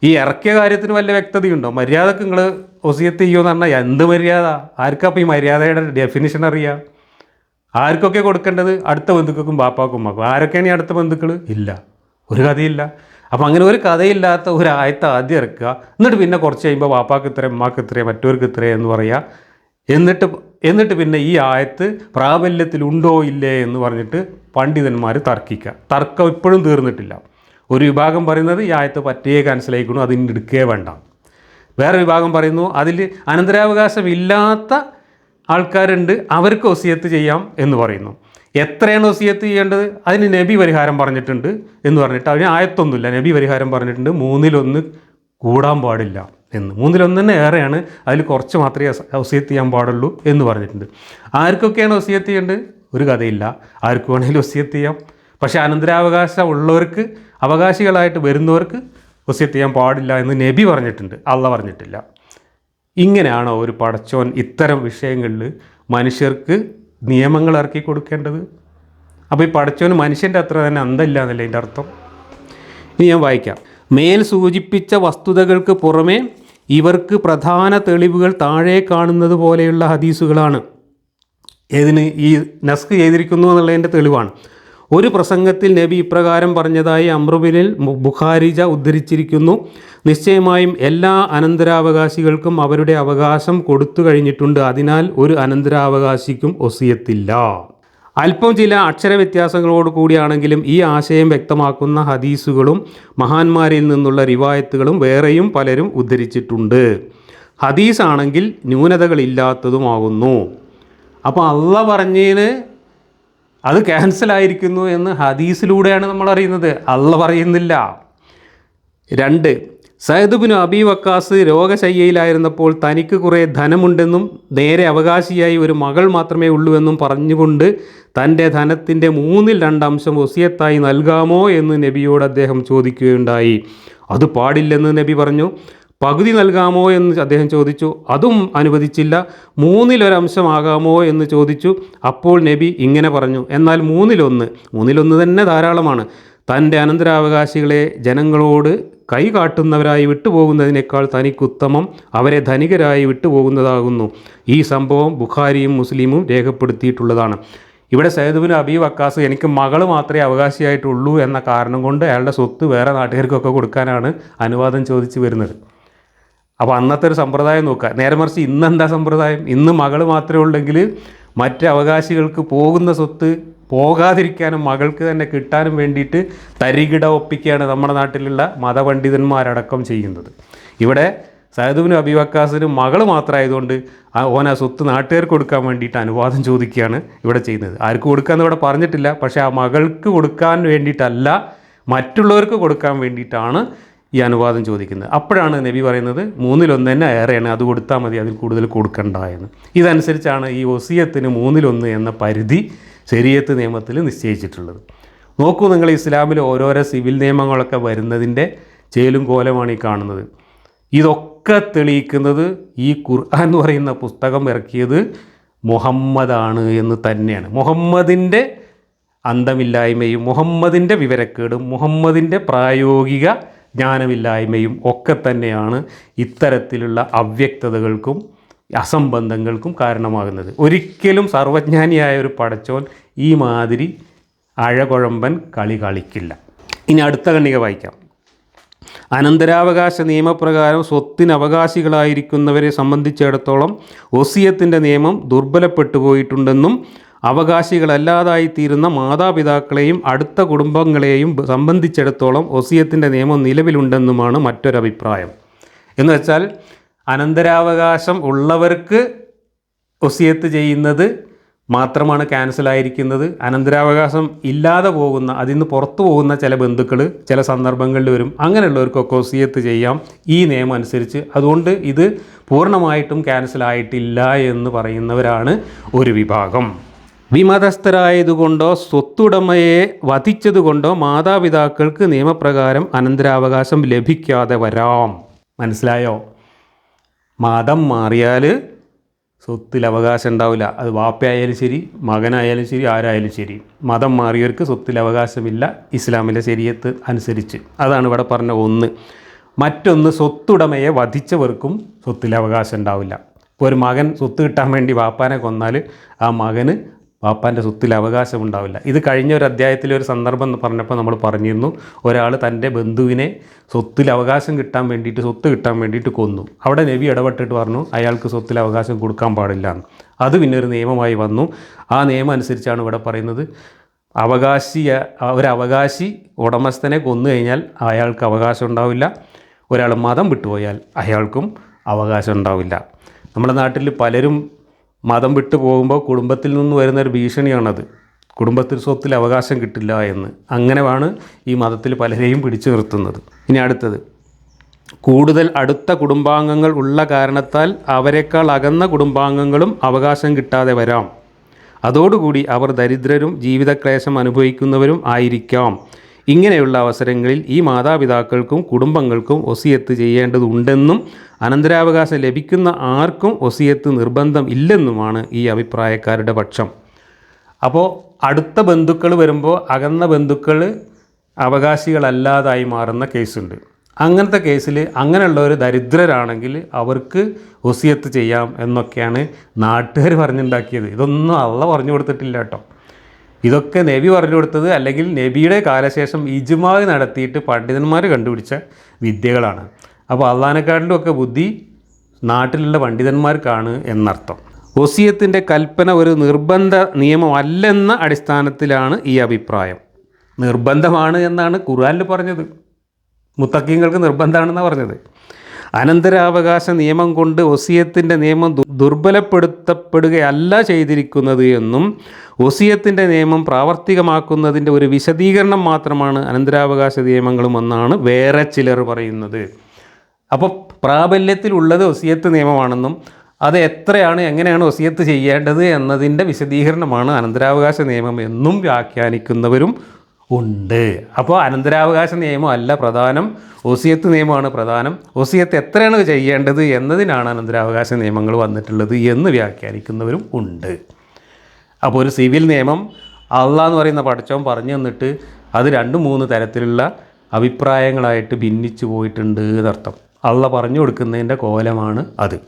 ഈ ഇറക്കിയ കാര്യത്തിന് വല്ല വ്യക്തതയുണ്ടോ? മര്യാദക്ക് നിങ്ങൾ വസിയത്ത് ചെയ്യുമെന്ന് പറഞ്ഞാൽ എന്ത് മര്യാദ? ആർക്കപ്പോൾ ഈ മര്യാദയുടെ ഡെഫിനിഷൻ അറിയാം? ആർക്കൊക്കെ കൊടുക്കേണ്ടത്? അടുത്ത ബന്ധുക്കൾക്കും ബാപ്പാക്കും ഉമ്മാക്കും. ആരൊക്കെയാണ് ഈ അടുത്ത ബന്ധുക്കൾ? ഇല്ല, ഒരു കഥയില്ല. അപ്പോൾ അങ്ങനെ ഒരു കഥയില്ലാത്ത ഒരു ആയത്ത് ആദ്യം ഇറക്കുക. എന്നിട്ട് പിന്നെ കുറച്ച് കഴിയുമ്പോൾ വാപ്പാക്ക് ഇത്രയും ഉമ്മാക്ക് ഇത്രയും മറ്റവർക്ക് ഇത്രയും എന്ന് പറയുക. എന്നിട്ട് പിന്നെ ഈ ആയത്ത് പ്രാബല്യത്തിലുണ്ടോ ഇല്ലേ എന്ന് പറഞ്ഞിട്ട് പണ്ഡിതന്മാർ തർക്കിക്കുക. തർക്കം ഇപ്പോഴും തീർന്നിട്ടില്ല. ഒരു വിഭാഗം പറയുന്നത് ഈ ആയത്ത് പറ്റേ ക്യാൻസലായിക്കണു, അതിന് എടുക്കേ വേണ്ട. വേറെ വിഭാഗം പറയുന്നു അതിൽ അനന്തരാവകാശം ഇല്ലാത്ത ആൾക്കാരുണ്ട്, അവർക്ക് വസിയത്ത് ചെയ്യാം എന്ന് പറയുന്നു. എത്രയാണ് വസിയത്ത് ചെയ്യേണ്ടത്? അതിന് നബി പരിഹാരം പറഞ്ഞിട്ടുണ്ട് എന്ന് പറഞ്ഞിട്ട് അതിന് ആയത്തൊന്നുമില്ല. നബി പരിഹാരം പറഞ്ഞിട്ടുണ്ട് 1/3 കൂടാൻ പാടില്ല എന്ന്. 1/3 തന്നെ ഏറെയാണ്, അതിൽ കുറച്ച് മാത്രമേ വസിയത്ത് ചെയ്യാൻ പാടുള്ളൂ എന്ന് പറഞ്ഞിട്ടുണ്ട്. ആർക്കൊക്കെയാണ് വസിയത്ത് ചെയ്യേണ്ടത്? ഒരു കഥയില്ല, ആർക്ക് വേണമെങ്കിലും വസിയത്ത് ചെയ്യാം. പക്ഷേ അനന്തരാവകാശം ഉള്ളവർക്ക്, അവകാശികളായിട്ട് വരുന്നവർക്ക് വസിയത്ത് ചെയ്യാൻ പാടില്ല എന്ന് നബി പറഞ്ഞിട്ടുണ്ട്, അള്ളാഹ് പറഞ്ഞിട്ടില്ല. ഇങ്ങനെയാണോ ഒരു പടച്ചോൻ ഇത്തരം വിഷയങ്ങളിൽ മനുഷ്യർക്ക് നിയമങ്ങൾ ഇറക്കി കൊടുക്കേണ്ടത്? അപ്പോൾ ഈ പടച്ചോന് മനുഷ്യൻ്റെ അത്ര തന്നെ അന്തമില്ല എന്നല്ലേ അതിൻ്റെ അർത്ഥം? ഇനി ഞാൻ വായിക്കാം. മേൽ സൂചിപ്പിച്ച വസ്തുതകൾക്ക് പുറമെ ഇവർക്ക് പ്രധാന തെളിവുകൾ താഴെ കാണുന്നത് പോലെയുള്ള ഹദീസുകളാണ്. ഏതിന്? ഈ നസ്ഖ് ചെയ്തിരിക്കുന്നു എന്നുള്ളതിൻ്റെ തെളിവാണ്. ഒരു പ്രസംഗത്തിൽ നബി ഇപ്രകാരം പറഞ്ഞതായി അമ്രുബിനിൽ ബുഖാരിജ ഉദ്ധരിച്ചിരിക്കുന്നു: നിശ്ചയമായും എല്ലാ അനന്തരാവകാശികൾക്കും അവരുടെ അവകാശം കൊടുത്തു കഴിഞ്ഞിട്ടുണ്ട്. അതിനാൽ ഒരു അനന്തരാവകാശിക്കും വസിയത്തില്ല. അല്പം ചില അക്ഷരവ്യത്യാസങ്ങളോട് കൂടിയാണെങ്കിലും ഈ ആശയം വ്യക്തമാക്കുന്ന ഹദീസുകളും മഹാന്മാരിൽ നിന്നുള്ള റിവായത്തുകളും വേറെയും പലരും ഉദ്ധരിച്ചിട്ടുണ്ട്. ഹദീസാണെങ്കിൽ ന്യൂനതകളില്ലാത്തതുമാകുന്നു. അപ്പോൾ അള്ളാഹ് പറഞ്ഞതിന് അത് ക്യാൻസലായിരിക്കുന്നു എന്ന് ഹദീസിലൂടെയാണ് നമ്മൾ അറിയുന്നത്, അള്ളാഹ് പറയുന്നില്ല. 2. സഅദ് ബിൻ അബി വക്കാസ് രോഗശയ്യയിലായിരുന്നപ്പോൾ തനിക്ക് കുറേ ധനമുണ്ടെന്നും നേരെ അവകാശിയായി ഒരു മകൾ മാത്രമേ ഉള്ളൂ എന്നും പറഞ്ഞുകൊണ്ട് തൻ്റെ ധനത്തിൻ്റെ 2/3 വസിയത്തായി നൽകാമോ എന്ന് നബിയോട് അദ്ദേഹം ചോദിക്കുകയുണ്ടായി. അത് പാടില്ലെന്ന് നബി പറഞ്ഞു. പകുതി നൽകാമോ എന്ന് അദ്ദേഹം ചോദിച്ചു. അതും അനുവദിച്ചില്ല. 1/3 ആകാമോ എന്ന് ചോദിച്ചു. അപ്പോൾ നബി ഇങ്ങനെ പറഞ്ഞു: എന്നാൽ 1/1 തന്നെ ധാരാളമാണ്. തൻ്റെ അനന്തരാവകാശികളെ ജനങ്ങളോട് കൈകാട്ടുന്നവരായി വിട്ടുപോകുന്നതിനേക്കാൾ തനിക്കുത്തമം അവരെ ധനികരായി വിട്ടുപോകുന്നതാകുന്നു. ഈ സംഭവം ബുഖാരിയും മുസ്ലിമും രേഖപ്പെടുത്തിയിട്ടുള്ളതാണ്. ഇവിടെ സഅദ് ബിൻ അബി വക്കാസ് എനിക്ക് മകൾ മാത്രമേ അവകാശിയായിട്ടുള്ളൂ എന്ന കാരണം കൊണ്ട് അയാളുടെ സ്വത്ത് വേറെ നാട്ടുകാർക്കൊക്കെ കൊടുക്കാനാണ് അനുവാദം ചോദിച്ച് വരുന്നത്. അപ്പോൾ അന്നത്തെ ഒരു സമ്പ്രദായം നോക്കുക. നേരെ മറിച്ച് ഇന്നെന്താ സമ്പ്രദായം? ഇന്ന് മകൾ മാത്രമേ ഉള്ളെങ്കിൽ മറ്റ് അവകാശികൾക്ക് പോകുന്ന സ്വത്ത് പോകാതിരിക്കാനും മകൾക്ക് തന്നെ കിട്ടാനും വേണ്ടിയിട്ട് തരികിട ഒപ്പിക്കുകയാണ് നമ്മുടെ നാട്ടിലുള്ള മതപണ്ഡിതന്മാരടക്കം ചെയ്യുന്നത്. ഇവിടെ സഅദ് ബിൻ അബി വക്കാസിന് മകൾ മാത്രമായതുകൊണ്ട് ഓൻ ആ സ്വത്ത് നാട്ടുകാർക്ക് കൊടുക്കാൻ വേണ്ടിയിട്ട് അനുവാദം ചോദിക്കുകയാണ് ഇവിടെ ചെയ്യുന്നത്. ആർക്ക് കൊടുക്കാമെന്ന് ഇവിടെ പറഞ്ഞിട്ടില്ല, പക്ഷേ ആ മകൾക്ക് കൊടുക്കാൻ വേണ്ടിയിട്ടല്ല, മറ്റുള്ളവർക്ക് കൊടുക്കാൻ വേണ്ടിയിട്ടാണ് ഈ അനുവാദം ചോദിക്കുന്നത്. അപ്പോഴാണ് നബി പറയുന്നത് 1/3 തന്നെ ഏറെയാണ്, അത് കൊടുത്താൽ മതി, അതിൽ കൂടുതൽ കൊടുക്കണ്ട എന്ന്. ഇതനുസരിച്ചാണ് ഈ വസിയത്തിന് 1/3 എന്ന പരിധി ശരീഅത്ത് നിയമത്തിൽ നിശ്ചയിച്ചിട്ടുള്ളത്. നോക്കൂ നിങ്ങൾ, ഇസ്ലാമിൽ ഓരോരോ സിവിൽ നിയമങ്ങളൊക്കെ വരുന്നതിൻ്റെ ചേലും കോലമാണ് ഈ കാണുന്നത്. ഇതൊക്കെ തെളിയിക്കുന്നത് ഈ ഖുർആൻ എന്ന് പറയുന്ന പുസ്തകം ഇറക്കിയത് മുഹമ്മദാണ് എന്ന് തന്നെയാണ്. മുഹമ്മദിൻ്റെ അന്തമില്ലായ്മയും മുഹമ്മദിൻ്റെ വിവരക്കേടും മുഹമ്മദിൻ്റെ പ്രായോഗിക ജ്ഞാനമില്ലായ്മയും ഒക്കെ തന്നെയാണ് ഇത്തരത്തിലുള്ള അവ്യക്തതകൾക്കും അസംബന്ധങ്ങൾക്കും കാരണമാകുന്നത്. ഒരിക്കലും സർവജ്ഞാനിയായ ഒരു പടച്ചോൻ ഈ മാതിരി അഴകുഴമ്പൻ കളി കളിക്കില്ല. ഇനി അടുത്ത ഖണ്ഡിക വായിക്കാം. അനന്തരാവകാശ നിയമപ്രകാരം സ്വത്തിന് അവകാശികളായിരിക്കുന്നവരെ സംബന്ധിച്ചിടത്തോളം വസിയത്തിൻ്റെ നിയമം ദുർബലപ്പെട്ടു പോയിട്ടുണ്ടെന്നും അവകാശികളല്ലാതായിത്തീരുന്ന മാതാപിതാക്കളെയും അടുത്ത കുടുംബങ്ങളെയും സംബന്ധിച്ചിടത്തോളം വസിയത്തിൻ്റെ നിയമം നിലവിലുണ്ടെന്നുമാണ് മറ്റൊരഭിപ്രായം. എന്ന് വെച്ചാൽ അനന്തരാവകാശം ഉള്ളവർക്ക് വസിയത്ത് ചെയ്യുന്നത് മാത്രമാണ് ക്യാൻസലായിരിക്കുന്നത്. അനന്തരാവകാശം ഇല്ലാതെ പോകുന്ന, അതിൽ നിന്ന് പുറത്തു പോകുന്ന ചില ബന്ധുക്കൾ ചില സന്ദർഭങ്ങളിൽ വരും. അങ്ങനെയുള്ളവർക്കൊക്കെ വസിയത്ത് ചെയ്യാം ഈ നിയമം അനുസരിച്ച്. അതുകൊണ്ട് ഇത് പൂർണ്ണമായിട്ടും ക്യാൻസലായിട്ടില്ല എന്ന് പറയുന്നവരാണ് ഒരു വിഭാഗം. വിമതസ്ഥരായതുകൊണ്ടോ സ്വത്തുടമയെ വധിച്ചതുകൊണ്ടോ മാതാപിതാക്കൾക്ക് നിയമപ്രകാരം അനന്തരാവകാശം ലഭിക്കാതെ വരാം. മനസ്സിലായോ? മതം മാറിയാൽ സ്വത്തിൽ അവകാശം ഉണ്ടാവില്ല. അത് വാപ്പയായാലും ശരി, മകനായാലും ശരി, ആരായാലും ശരി. മതം മാറിയവർക്ക് സ്വത്തിൽ അവകാശമില്ല ഇസ്ലാമിലെ ശരീഅത്ത് അനുസരിച്ച്. അതാണ് ഇവിടെ പറഞ്ഞ ഒന്ന്. മറ്റൊന്ന്, സ്വത്തുടമയെ വധിച്ചവർക്കും സ്വത്തിൽ അവകാശം ഉണ്ടാവില്ല. ഇപ്പോൾ ഒരു മകൻ സ്വത്ത് കിട്ടാൻ വേണ്ടി വാപ്പാനെ കൊന്നാൽ ആ മകന് വാപ്പാൻ്റെ സ്വത്തിൽ അവകാശം ഉണ്ടാവില്ല. ഇത് കഴിഞ്ഞ ഒരു അധ്യായത്തിലെ ഒരു സന്ദർഭം പറഞ്ഞപ്പോൾ നമ്മൾ പറഞ്ഞിരുന്നു, ഒരാൾ തൻ്റെ ബന്ധുവിനെ സ്വത്തിൽ അവകാശം കിട്ടാൻ വേണ്ടിയിട്ട്, സ്വത്ത് കിട്ടാൻ വേണ്ടിയിട്ട് കൊന്നു. അവിടെ നബി ഇടപെട്ടിട്ട് പറഞ്ഞു അയാൾക്ക് സ്വത്തിൽ അവകാശം കൊടുക്കാൻ പാടില്ല എന്ന്. അത് പിന്നെ ഒരു നിയമമായി വന്നു. ആ നിയമം അനുസരിച്ചാണ് ഇവിടെ പറയുന്നത് ഒരവകാശി ഉടമസ്ഥനെ കൊന്നു കഴിഞ്ഞാൽ അയാൾക്ക് അവകാശം ഉണ്ടാവില്ല. ഒരാൾ മതം വിട്ടുപോയാൽ അയാൾക്കും അവകാശം ഉണ്ടാവില്ല. നമ്മുടെ നാട്ടിൽ പലരും മതം വിട്ടു പോകുമ്പോൾ കുടുംബത്തിൽ നിന്ന് വരുന്നൊരു ഭീഷണിയാണത്. കുടുംബത്തിൽ സ്വത്തിൽ അവകാശം കിട്ടില്ല എന്ന്. അങ്ങനെയാണ് ഈ മതത്തിൽ പലരെയും പിടിച്ചു നിർത്തുന്നത്. ഇനി അടുത്തത്, കൂടുതൽ അടുത്ത കുടുംബാംഗങ്ങൾ ഉള്ള കാരണത്താൽ അവരെക്കാൾ അകന്ന കുടുംബാംഗങ്ങളും അവകാശം കിട്ടാതെ വരാം. അതോടുകൂടി അവർ ദരിദ്രരും ജീവിതക്ലേശം അനുഭവിക്കുന്നവരും ആയിരിക്കാം. ഇങ്ങനെയുള്ള അവസരങ്ങളിൽ ഈ മാതാപിതാക്കൾക്കും കുടുംബങ്ങൾക്കും വസിയത്ത് ചെയ്യേണ്ടതുണ്ടെന്നും അനന്തരാവകാശം ലഭിക്കുന്ന ആർക്കും വസിയത്ത് നിർബന്ധം ഇല്ലെന്നുമാണ് ഈ അഭിപ്രായക്കാരുടെ പക്ഷം. അപ്പോൾ അടുത്ത ബന്ധുക്കൾ വരുമ്പോൾ അകന്ന ബന്ധുക്കൾ അവകാശികളല്ലാതായി മാറുന്ന കേസുണ്ട്. അങ്ങനത്തെ കേസിൽ അങ്ങനെയുള്ളവർ ദരിദ്രരാണെങ്കിൽ അവർക്ക് വസിയത്ത് ചെയ്യാം എന്നൊക്കെയാണ് നാട്ടുകാർ പറഞ്ഞുണ്ടാക്കിയത്. ഇതൊന്നും അള്ളാഹ് പറഞ്ഞു കൊടുത്തിട്ടില്ല കേട്ടോ. ഇതൊക്കെ നബി പറഞ്ഞു കൊടുത്തത്, അല്ലെങ്കിൽ നബിയുടെ കാലശേഷം ഇജ്മാ നടത്തിയിട്ട് പണ്ഡിതന്മാർ കണ്ടുപിടിച്ച വിദ്യകളാണ്. അപ്പോൾ അള്ളാഹിനെക്കാട്ടിലും ഒക്കെ ബുദ്ധി നാട്ടിലുള്ള പണ്ഡിതന്മാർക്കാണ് എന്നർത്ഥം. വസിയത്തിൻ്റെ കൽപ്പന ഒരു നിർബന്ധ നിയമമല്ലെന്ന അടിസ്ഥാനത്തിലാണ് ഈ അഭിപ്രായം. നിർബന്ധമാണ് എന്നാണ് ഖുർആനിൽ പറഞ്ഞത്. മുത്തഖീങ്ങൾക്ക് നിർബന്ധമാണെന്നാണ് പറഞ്ഞത്. അനന്തരാവകാശ നിയമം കൊണ്ട് വസിയത്തിൻ്റെ നിയമം ദുർബലപ്പെടുത്തപ്പെടുകയല്ല ചെയ്തിരിക്കുന്നത് എന്നും വസിയത്തിൻ്റെ നിയമം പ്രാവർത്തികമാക്കുന്നതിൻ്റെ ഒരു വിശദീകരണം മാത്രമാണ് അനന്തരാവകാശ നിയമങ്ങളുമെന്നാണ് വേറെ ചിലർ പറയുന്നത്. അപ്പോൾ പ്രാബല്യത്തിലുള്ളത് വസിയത്ത് നിയമമാണെന്നും അത് എത്രയാണ്, എങ്ങനെയാണ് വസിയത്ത് ചെയ്യേണ്ടത് എന്നതിൻ്റെ വിശദീകരണമാണ് അനന്തരാവകാശ നിയമം എന്നും വ്യാഖ്യാനിക്കുന്നവരും ഉണ്ട്. അപ്പോൾ അനന്തരാവകാശ നിയമം അല്ല പ്രധാനം, വസിയത്ത് നിയമമാണ് പ്രധാനം. വസിയത്ത് എത്രയാണ് ചെയ്യേണ്ടത് എന്നതിനാണ് അനന്തരാവകാശ നിയമങ്ങൾ വന്നിട്ടുള്ളത് എന്ന് വ്യാഖ്യാനിക്കുന്നവരും ഉണ്ട്. അപ്പോൾ ഒരു സിവിൽ നിയമം അള്ളാഹ് എന്ന് പറയുന്ന പടച്ചവൻ പറഞ്ഞു തന്നിട്ട് അത് 2-3 തരത്തിലുള്ള അഭിപ്രായങ്ങളായിട്ട് ഭിന്നിച്ചു പോയിട്ടുണ്ട് എന്നർത്ഥം. അള്ളാഹ് പറഞ്ഞു കൊടുക്കുന്നതിൻ്റെ കോലമാണ് അത്.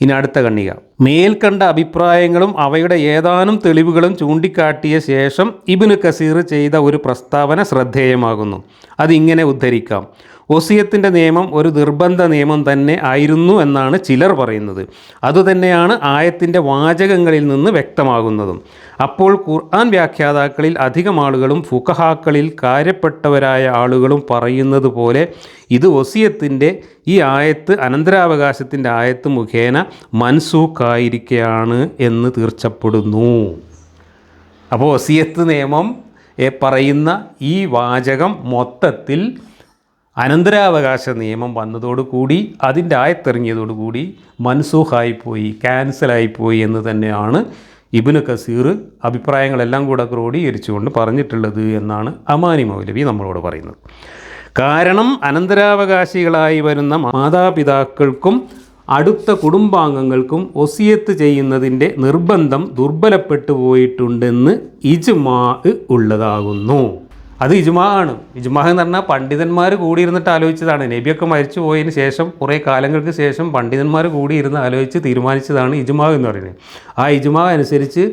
ഇനി അടുത്ത ഖണ്ഡിക, മേൽക്കണ്ട അഭിപ്രായങ്ങളും അവയുടെ ഏതാനും തെളിവുകളും ചൂണ്ടിക്കാട്ടിയ ശേഷം ഇബ്നു കസീർ ചെയ്ത ഒരു പ്രസ്താവന ശ്രദ്ധേയമാകുന്നു. അതിങ്ങനെ ഉദ്ധരിക്കാം: വസിയത്തിൻ്റെ നിയമം ഒരു നിർബന്ധ നിയമം തന്നെ ആയിരുന്നു എന്നാണ് ചിലർ പറയുന്നത്. അതുതന്നെയാണ് ആയത്തിൻ്റെ വാചകങ്ങളിൽ നിന്ന് വ്യക്തമാകുന്നതും. അപ്പോൾ ഖുർആൻ വ്യാഖ്യാതാക്കളിൽ അധികം ആളുകളും ഫുഖഹാക്കളിൽ കാര്യപ്പെട്ടവരായ ആളുകളും പറയുന്നത് പോലെ ഇത് വസിയത്തിൻ്റെ ഈ ആയത്ത് അനന്തരാവകാശത്തിൻ്റെ ആയത്ത് മുഖേന മൻസൂഖായിരിക്കുകയാണ് എന്ന് തീർച്ചപ്പെടുന്നു. അപ്പോൾ വസിയത്ത് നിയമം പറയുന്ന ഈ വാചകം മൊത്തത്തിൽ അനന്തരാവകാശ നിയമം വന്നതോടുകൂടി, അതിൻ്റെ ആയത്തിറങ്ങിയതോടുകൂടി മൻസൂഖായിപ്പോയി, ക്യാൻസലായിപ്പോയി എന്ന് തന്നെയാണ് ഇബ്നു കസീർ അഭിപ്രായങ്ങളെല്ലാം കൂടെ ക്രോഡീകരിച്ചുകൊണ്ട് പറഞ്ഞിട്ടുള്ളത് എന്നാണ് അമാനി മൗലവി നമ്മളോട് പറയുന്നത്. കാരണം അനന്തരാവകാശികളായി വരുന്ന മാതാപിതാക്കൾക്കും അടുത്ത കുടുംബാംഗങ്ങൾക്കും വസിയത്ത് ചെയ്യുന്നതിൻ്റെ നിർബന്ധം ദുർബലപ്പെട്ടു പോയിട്ടുണ്ടെന്ന് ഇജ്മാ ഉള്ളതാകുന്നു. അത് ഇജ്മാ ആണ്. ഇജ്മാ എന്ന് പറഞ്ഞാൽ പണ്ഡിതന്മാർ കൂടിയിരുന്നിട്ട് ആലോചിച്ചതാണ്. നബിയൊക്കെ മരിച്ചു പോയതിന് ശേഷം കുറേ കാലങ്ങൾക്ക് ശേഷം പണ്ഡിതന്മാർ കൂടിയിരുന്ന് ആലോചിച്ച് തീരുമാനിച്ചതാണ് ഇജ്മാ എന്ന് പറയുന്നത്. ആ ഇജ്മാ അനുസരിച്ച്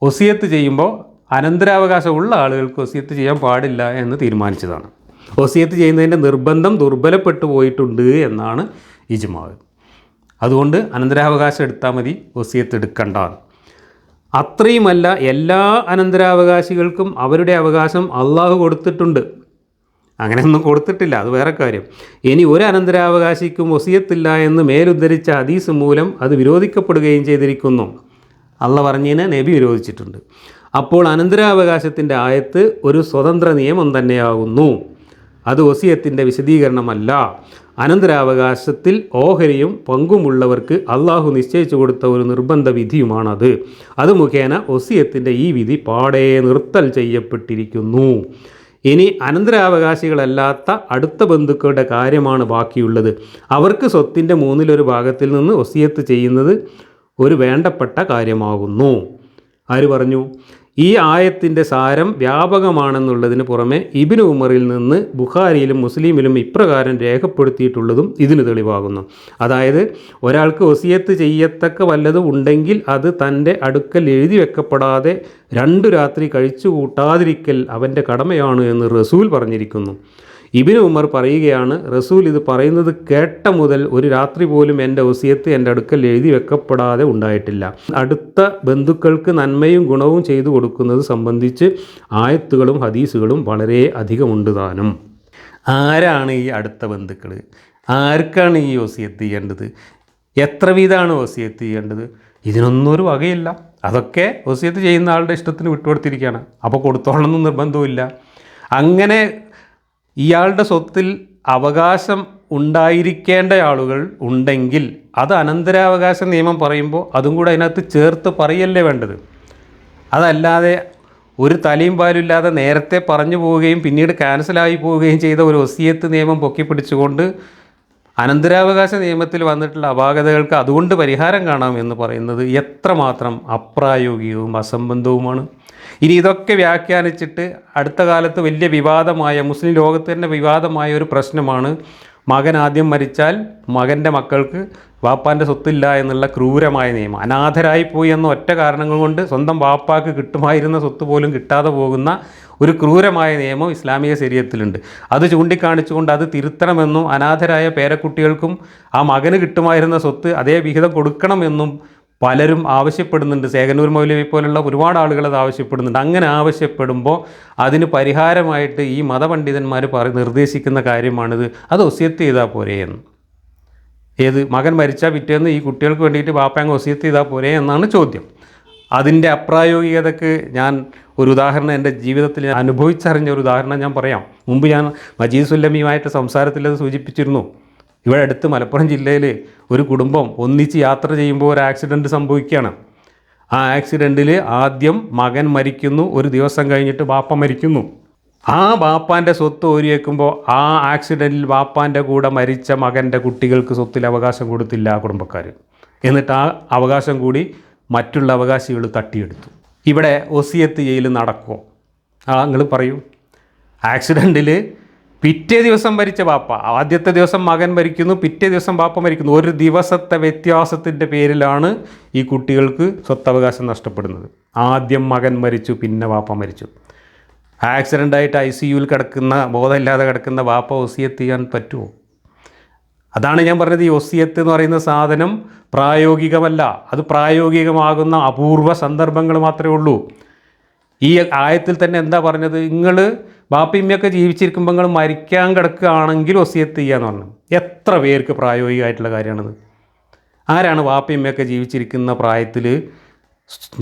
വസിയത്ത് ചെയ്യുമ്പോൾ അനന്തരാവകാശം ഉള്ള ആളുകൾക്ക് വസിയത്ത് ചെയ്യാൻ പാടില്ല എന്ന് തീരുമാനിച്ചതാണ്. വസിയത്ത് ചെയ്യുന്നതിൻ്റെ നിർബന്ധം ദുർബലപ്പെട്ടു പോയിട്ടുണ്ട് എന്നാണ് ഇജ്മാ. അതുകൊണ്ട് അനന്തരാവകാശം എടുത്താൽ മതി, വസിയത്ത് എടുക്കണ്ട. അത്രയുമല്ല, എല്ലാ അനന്തരാവകാശികൾക്കും അവരുടെ അവകാശം അള്ളാഹു കൊടുത്തിട്ടുണ്ട്. അങ്ങനെയൊന്നും കൊടുത്തിട്ടില്ല, അത് വേറെ കാര്യം. ഇനി ഒരു അനന്തരാവകാശിക്കും വസിയത്തില്ല എന്ന് മേലുദ്ധരിച്ച ഹദീസ് മൂലം അത് വിരോധിക്കപ്പെടുകയും ചെയ്തിരിക്കുന്നു. അള്ളാഹ് പറഞ്ഞതിനെ നബി വിരോധിച്ചിട്ടുണ്ട്. അപ്പോൾ അനന്തരാവകാശത്തിൻ്റെ ആയത്ത് ഒരു സ്വതന്ത്ര നിയമം തന്നെയാകുന്നു. അത് വസിയത്തിൻ്റെ വിശദീകരണമല്ല. അനന്തരാവകാശത്തിൽ ഓഹരിയും പങ്കുമുള്ളവർക്ക് അള്ളാഹു നിശ്ചയിച്ചു കൊടുത്ത ഒരു നിർബന്ധ വിധിയുമാണത്. അത് മുഖേന വസിയത്തിൻ്റെ ഈ വിധി പാടെ നിർത്തൽ ചെയ്യപ്പെട്ടിരിക്കുന്നു. ഇനി അനന്തരാവകാശികളല്ലാത്ത അടുത്ത ബന്ധുക്കളുടെ കാര്യമാണ് ബാക്കിയുള്ളത്. അവർക്ക് സ്വത്തിൻ്റെ 1/3 ഭാഗത്തിൽ നിന്ന് വസിയത്ത് ചെയ്യുന്നത് ഒരു വേണ്ടപ്പെട്ട കാര്യമാകുന്നു. ആര് പറഞ്ഞു? ഈ ആയത്തിൻ്റെ സാരം വ്യാപകമാണെന്നുള്ളതിന് പുറമെ ഇബ്നു ഉമറിൽ നിന്ന് ബുഖാരിയിലും മുസ്ലിമിലും ഇപ്രകാരം രേഖപ്പെടുത്തിയിട്ടുള്ളതും ഇതിന് തെളിവാകുന്നു. അതായത്, ഒരാൾക്ക് വസിയത്ത് ചെയ്യത്തക്ക വല്ലതും ഉണ്ടെങ്കിൽ അത് തൻ്റെ അടുക്കൽ എഴുതി വെക്കപ്പെടാതെ 2 രാത്രി കഴിച്ചു കൂട്ടാതിരിക്കൽ അവൻ്റെ കടമയാണ് എന്ന് റസൂൽ പറഞ്ഞിരിക്കുന്നു. ഇബ്നു ഉമർ പറയുകയാണ്, റസൂൽ ഇത് പറയുന്നത് കേട്ട മുതൽ ഒരു രാത്രി പോലും എൻ്റെ വസിയത്ത് എൻ്റെ അടുക്കൽ എഴുതി വെക്കപ്പെടാതെ ഉണ്ടായിട്ടില്ല. അടുത്ത ബന്ധുക്കൾക്ക് നന്മയും ഗുണവും ചെയ്തു കൊടുക്കുന്നത് സംബന്ധിച്ച് ആയത്തുകളും ഹദീസുകളും വളരെ അധികമുണ്ട് താനും. ആരാണ് ഈ അടുത്ത ബന്ധുക്കൾ? ആർക്കാണ് ഈ വസിയത്ത് ചെയ്യേണ്ടത്? എത്ര വീതമാണ് വസിയത്ത് ചെയ്യേണ്ടത്? ഇതിനൊന്നും ഒരു വകയില്ല. അതൊക്കെ വസിയത്ത് ചെയ്യുന്ന ആളുടെ ഇഷ്ടത്തിന് വിട്ടുകൊടുത്തിരിക്കുകയാണ്. അപ്പോൾ കൊടുത്തോളണമെന്ന് നിർബന്ധമില്ല. അങ്ങനെ ഇയാളുടെ സ്വത്തിൽ അവകാശം ഉണ്ടായിരിക്കേണ്ട ആളുകൾ ഉണ്ടെങ്കിൽ അത് അനന്തരാവകാശ നിയമം പറയുമ്പോൾ അതും കൂടെ അതിനകത്ത് ചേർത്ത് പറയല്ലേ വേണ്ടത്. അതല്ലാതെ ഒരു തലയും പാലും ഇല്ലാതെ നേരത്തെ പറഞ്ഞു പോവുകയും പിന്നീട് ക്യാൻസലായി പോവുകയും ചെയ്ത ഒരു വസിയത്ത് നിയമം പൊക്കിപ്പിടിച്ചുകൊണ്ട് അനന്തരാവകാശ നിയമത്തിൽ വന്നിട്ടുള്ള അപാകതകൾക്ക് അതുകൊണ്ട് പരിഹാരം കാണാം എന്ന് പറയുന്നത് എത്രമാത്രം അപ്രായോഗികവും അസംബന്ധവുമാണ്. ഇനി ഇതൊക്കെ വ്യാഖ്യാനിച്ചിട്ട് അടുത്ത കാലത്ത് വലിയ വിവാദമായ, മുസ്ലിം ലോകത്ത് തന്നെ വിവാദമായ ഒരു പ്രശ്നമാണ് മകൻ ആദ്യം മരിച്ചാൽ മകൻ്റെ മക്കൾക്ക് വാപ്പാൻ്റെ സ്വത്തില്ല എന്നുള്ള ക്രൂരമായ നിയമം. അനാഥരായിപ്പോയി എന്ന ഒറ്റ കാരണങ്ങൾ കൊണ്ട് സ്വന്തം വാപ്പാക്ക് കിട്ടുമായിരുന്ന സ്വത്ത് പോലും കിട്ടാതെ പോകുന്ന ഒരു ക്രൂരമായ നിയമം ഇസ്ലാമിക ശരീഅത്തിലുണ്ട്. അത് ചൂണ്ടിക്കാണിച്ചുകൊണ്ട് അത് തിരുത്തണമെന്നും അനാഥരായ പേരക്കുട്ടികൾക്കും ആ മകന് കിട്ടുമായിരുന്ന സ്വത്ത് അതേ വിഹിതം കൊടുക്കണമെന്നും പലരും ആവശ്യപ്പെടുന്നുണ്ട്. സേകനൂർ മൗലവി പോലുള്ള ഒരുപാട് ആളുകൾ അത് ആവശ്യപ്പെടുന്നുണ്ട്. അങ്ങനെ ആവശ്യപ്പെടുമ്പോൾ അതിന് പരിഹാരമായിട്ട് ഈ മതപണ്ഡിതന്മാർ നിർദ്ദേശിക്കുന്ന കാര്യമാണിത്. അത് വസിയത്ത് ചെയ്താൽ പോരെ എന്ന്. ഏത് മകൻ മരിച്ചാൽ പിറ്റേന്ന് ഈ കുട്ടികൾക്ക് വേണ്ടിയിട്ട് വാപ്പ വസിയത്ത് ചെയ്താൽ പോരെ എന്നാണ് ചോദ്യം. അതിൻ്റെ അപ്രായോഗികതയ്ക്ക് ഞാൻ ഒരു ഉദാഹരണം എൻ്റെ ജീവിതത്തിൽ അനുഭവിച്ചറിഞ്ഞ ഒരു ഉദാഹരണം ഞാൻ പറയാം. മുമ്പ് ഞാൻ മജീദ് സുല്ലമിയുമായിട്ട് സംസാരത്തിൽ അത് സൂചിപ്പിച്ചിരുന്നു. ഇവിടെ അടുത്ത് മലപ്പുറം ജില്ലയിൽ ഒരു കുടുംബം ഒന്നിച്ച് യാത്ര ചെയ്യുമ്പോൾ ഒരു ആക്സിഡൻറ്റ് സംഭവിക്കുകയാണ്. ആ ആക്സിഡൻറ്റിൽ ആദ്യം മകൻ മരിക്കുന്നു, ഒരു ദിവസം കഴിഞ്ഞിട്ട് ബാപ്പ മരിക്കുന്നു. ആ ബാപ്പാൻ്റെ സ്വത്ത് ഓരി വയ്ക്കുമ്പോൾ ആ ആക്സിഡൻറ്റിൽ ബാപ്പാൻ്റെ കൂടെ മരിച്ച മകൻ്റെ കുട്ടികൾക്ക് സ്വത്തിൽ അവകാശം കൊടുത്തില്ല ആ കുടുംബക്കാർ. എന്നിട്ട് ആ അവകാശം കൂടി മറ്റുള്ള അവകാശികൾ തട്ടിയെടുത്തു. ഇവിടെ വസിയത്ത് ചെയ്യൽ നടക്കുമോ? നിങ്ങൾ പറയൂ. ആക്സിഡൻറ്റിൽ പിറ്റേ ദിവസം മരിച്ച ബാപ്പ, ആദ്യത്തെ ദിവസം മകൻ മരിക്കുന്നു, പിറ്റേ ദിവസം ബാപ്പ മരിക്കുന്നു. ഒരു ദിവസത്തെ വ്യത്യാസത്തിൻ്റെ പേരിലാണ് ഈ കുട്ടികൾക്ക് സ്വത്തവകാശം നഷ്ടപ്പെടുന്നത്. ആദ്യം മകൻ മരിച്ചു, പിന്നെ ബാപ്പ മരിച്ചു. ആക്സിഡൻ്റായിട്ട് ICUവിൽ കിടക്കുന്ന, ബോധമില്ലാതെ കിടക്കുന്ന ബാപ്പ വസിയത്ത് ചെയ്യാൻ പറ്റുമോ? അതാണ് ഞാൻ പറഞ്ഞത്, ഈ വസിയത്ത് എന്ന് പറയുന്ന സാധനം പ്രായോഗികമല്ല. അത് പ്രായോഗികമാകുന്ന അപൂർവ സന്ദർഭങ്ങൾ മാത്രമേ ഉള്ളൂ. ഈ ആയത്തിൽ തന്നെ എന്താ പറഞ്ഞത്? നിങ്ങൾ ബാപ്പിയമ്മയൊക്കെ ജീവിച്ചിരിക്കുമ്പോൾ നിങ്ങൾ മരിക്കാൻ കിടക്കുകയാണെങ്കിൽ വസിയത്ത് ചെയ്യാന്ന് പറഞ്ഞു. എത്ര പേർക്ക് പ്രായോഗികമായിട്ടുള്ള കാര്യമാണിത്? ആരാണ് ബാപ്പിയമ്മയൊക്കെ ജീവിച്ചിരിക്കുന്ന പ്രായത്തിൽ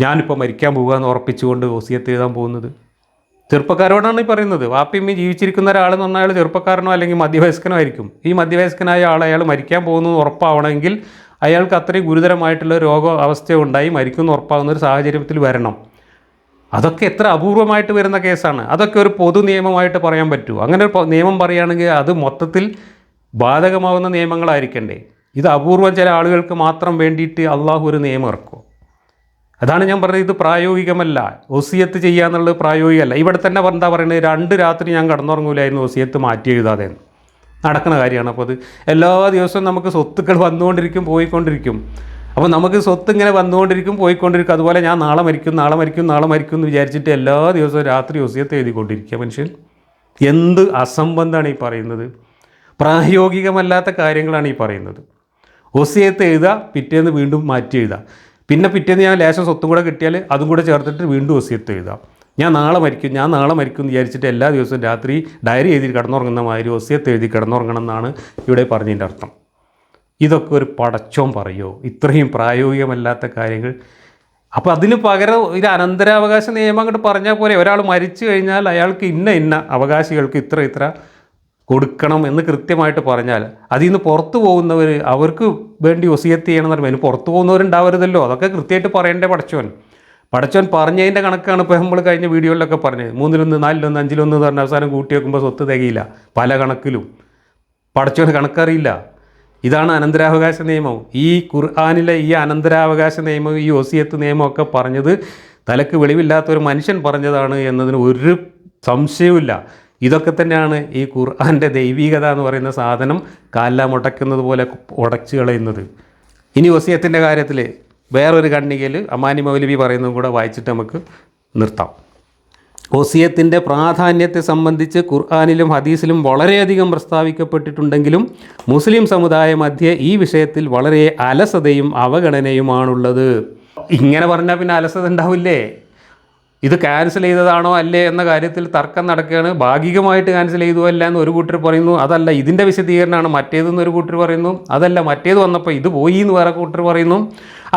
ഞാനിപ്പോൾ മരിക്കാൻ പോകുക എന്ന് ഉറപ്പിച്ചുകൊണ്ട് വസിയത്ത് എഴുതാൻ പോകുന്നത്? ചെറുപ്പക്കാരോടാണ് ഈ പറയുന്നത്. വാപ്പിയമ്മ ജീവിച്ചിരിക്കുന്ന ഒരാളെന്ന് പറഞ്ഞാൽ അയാൾ ചെറുപ്പക്കാരനോ അല്ലെങ്കിൽ മധ്യവയസ്കനോ ആയിരിക്കും. ഈ മധ്യവയസ്കനായ അയാൾ മരിക്കാൻ പോകുന്നത് ഉറപ്പാവണമെങ്കിൽ അയാൾക്ക് അത്രയും ഗുരുതരമായിട്ടുള്ള രോഗ അവസ്ഥ ഉണ്ടായി മരിക്കുമെന്ന് ഉറപ്പാകുന്ന ഒരു സാഹചര്യത്തിൽ വരണം. അതൊക്കെ എത്ര അപൂർവമായിട്ട് വരുന്ന കേസാണ്. അതൊക്കെ ഒരു പൊതു നിയമമായിട്ട് പറയാൻ പറ്റുമോ? അങ്ങനെ ഒരു നിയമം പറയുകയാണെങ്കിൽ അത് മൊത്തത്തിൽ ബാധകമാവുന്ന നിയമങ്ങളായിരിക്കണ്ടേ? ഇത് അപൂർവം ചില ആളുകൾക്ക് മാത്രം വേണ്ടിയിട്ട് അള്ളാഹു ഒരു നിയമം ഇറക്കുമോ? അതാണ് ഞാൻ പറഞ്ഞത്, ഇത് പ്രായോഗികമല്ല. വസിയത്ത് ചെയ്യുക എന്നുള്ളത് പ്രായോഗികമല്ല. ഇവിടെ തന്നെ എന്താ പറയുന്നത്? 2 രാത്രി ഞാൻ കടന്നുറങ്ങൂലായിരുന്നു വസിയത്ത് മാറ്റി എഴുതാതെ. നടക്കുന്ന കാര്യമാണ്. അപ്പോൾ അത് എല്ലാ ദിവസവും നമുക്ക് സ്വത്തുക്കൾ വന്നുകൊണ്ടിരിക്കും, പോയിക്കൊണ്ടിരിക്കും. അപ്പോൾ നമുക്ക് സ്വത്ത് ഇങ്ങനെ വന്നുകൊണ്ടിരിക്കും, പോയിക്കൊണ്ടിരിക്കും. അതുപോലെ ഞാൻ നാളെ മരിക്കും എന്ന് വിചാരിച്ചിട്ട് എല്ലാ ദിവസവും രാത്രി വസിയത്ത് എഴുതിക്കൊണ്ടിരിക്കുക മനുഷ്യൻ. എന്ത് അസംബന്ധമാണ് ഈ പറയുന്നത്? പ്രായോഗികമല്ലാത്ത കാര്യങ്ങളാണ് ഈ പറയുന്നത്. വസിയത്ത് എഴുതുക, പിറ്റേന്ന് വീണ്ടും മാറ്റി എഴുതുക, പിന്നെ പിറ്റേന്ന് ഞാൻ ലേശം സ്വത്തും കൂടെ കിട്ടിയാൽ അതും കൂടെ ചേർത്തിട്ട് വീണ്ടും വസിയത്ത് എഴുതാം. ഞാൻ നാളെ മരിക്കും എന്ന് വിചാരിച്ചിട്ട് എല്ലാ ദിവസവും രാത്രി ഡയറി എഴുതി കിടന്നുറങ്ങുന്ന മാതിരി വസിയത്ത് എഴുതി കിടന്നുറങ്ങണം എന്നാണ് ഇവിടെ പറഞ്ഞതിൻ്റെ അർത്ഥം. ഇതൊക്കെ ഒരു പടച്ചോൻ പറയുമോ? ഇത്രയും പ്രായോഗികമല്ലാത്ത കാര്യങ്ങൾ. അപ്പോൾ അതിന് പകരം ഒരു അനന്തരാവകാശ നിയമം അങ്ങോട്ട് പറഞ്ഞാൽ പോലെ, ഒരാൾ മരിച്ചു കഴിഞ്ഞാൽ അയാൾക്ക് ഇന്ന അവകാശികൾക്ക് ഇത്ര കൊടുക്കണം എന്ന് കൃത്യമായിട്ട് പറഞ്ഞാൽ അതിൽ നിന്ന് പുറത്തു പോകുന്നവർ അവർക്ക് വേണ്ടി വസിയത്ത് ചെയ്യണമെന്ന് പറയുമ്പോൾ അതിന് പുറത്തു പോകുന്നവരുണ്ടാവരുതല്ലോ. അതൊക്കെ കൃത്യമായിട്ട് പറയേണ്ടേ പടച്ചോൻ പറഞ്ഞതിൻ്റെ കണക്കാണ്. ഇപ്പോൾ നമ്മൾ കഴിഞ്ഞ വീഡിയോയിലൊക്കെ പറഞ്ഞത് 3-1, 4-1, 5-1 എന്ന് പറഞ്ഞ അവസാനം കൂട്ടി വെക്കുമ്പോൾ സ്വത്ത് തികയില്ല. പല കണക്കിലും പടച്ചോന് കണക്കറിയില്ല. ഇതാണ് അനന്തരാവകാശ നിയമം. ഈ ഖുർആനിലെ ഈ അനന്തരാവകാശ നിയമം, ഈ വസിയത്ത് നിയമമൊക്കെ പറഞ്ഞത് തലക്ക് വെളിവില്ലാത്തൊരു മനുഷ്യൻ പറഞ്ഞതാണ് എന്നതിന് ഒരു സംശയവുമില്ല. ഇതൊക്കെ തന്നെയാണ് ഈ ഖുർആൻ്റെ ദൈവീകത എന്ന് പറയുന്ന സാധനം കാലെല്ലാം ഉടക്കുന്നത് പോലെ ഉടച്ചു കളയുന്നത്. ഇനി വസിയത്തിൻ്റെ കാര്യത്തിൽ വേറൊരു ഖണ്ഡികയിൽ അമാനി മൗലവി പറയുന്നതും കൂടെ വായിച്ചിട്ട് നമുക്ക് നിർത്താം. വസിയത്തിൻ്റെ പ്രാധാന്യത്തെ സംബന്ധിച്ച് ഖുർആനിലും ഹദീസിലും വളരെയധികം പ്രസ്താവിക്കപ്പെട്ടിട്ടുണ്ടെങ്കിലും മുസ്ലിം സമുദായ മധ്യേ ഈ വിഷയത്തിൽ വളരെ അലസതയും അവഗണനയുമാണുള്ളത്. ഇങ്ങനെ പറഞ്ഞാൽ പിന്നെ അലസത ഉണ്ടാവില്ലേ? ഇത് ക്യാൻസൽ ചെയ്തതാണോ അല്ലേ എന്ന കാര്യത്തിൽ തർക്കം നടക്കുകയാണ്. ഭാഗികമായിട്ട് ക്യാൻസൽ ചെയ്തു അല്ല എന്ന് ഒരു കൂട്ടർ പറയുന്നു, അതല്ല ഇതിൻ്റെ വിശദീകരണമാണ് മറ്റേതെന്ന് ഒരു കൂട്ടർ പറയുന്നു, അതല്ല മറ്റേത് വന്നപ്പോൾ ഇത് പോയി എന്ന് വേറെ കൂട്ടർ പറയുന്നു.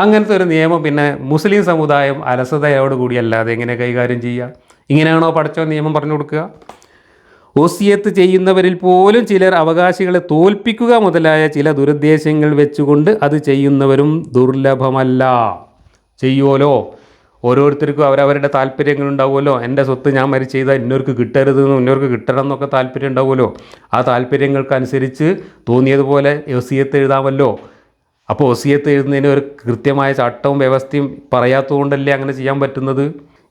അങ്ങനത്തെ ഒരു നിയമം പിന്നെ മുസ്ലിം സമുദായം അലസതയോടുകൂടി അല്ലാതെ എങ്ങനെ കൈകാര്യം ചെയ്യുക? ഇങ്ങനെയാണോ പടച്ചോൻ നിയമം പറഞ്ഞു കൊടുക്കുക? വസിയത്ത് ചെയ്യുന്നവരിൽ പോലും ചിലർ അവകാശികളെ തോൽപ്പിക്കുക മുതലായ ചില ദുരുദ്ദേശങ്ങൾ വെച്ചുകൊണ്ട് അത് ചെയ്യുന്നവരും ദുർലഭമല്ല. ചെയ്യുമല്ലോ, ഓരോരുത്തർക്കും അവരവരുടെ താല്പര്യങ്ങളുണ്ടാവുമല്ലോ. എൻ്റെ സ്വത്ത് ഞാൻ മരിച്ച് ചെയ്താൽ ഇന്നവർക്ക് കിട്ടരുതെന്നും ഇന്നവർക്ക് കിട്ടണം എന്നൊക്കെ താല്പര്യം ഉണ്ടാവുമല്ലോ. ആ താല്പര്യങ്ങൾക്കനുസരിച്ച് തോന്നിയതുപോലെ വസിയത്ത് എഴുതാമല്ലോ. അപ്പോൾ വസിയത്ത് എഴുതുന്നതിന് ഒരു കൃത്യമായ ചട്ടവും വ്യവസ്ഥയും പറയാത്തതുകൊണ്ടല്ലേ അങ്ങനെ ചെയ്യാൻ പറ്റുന്നത്.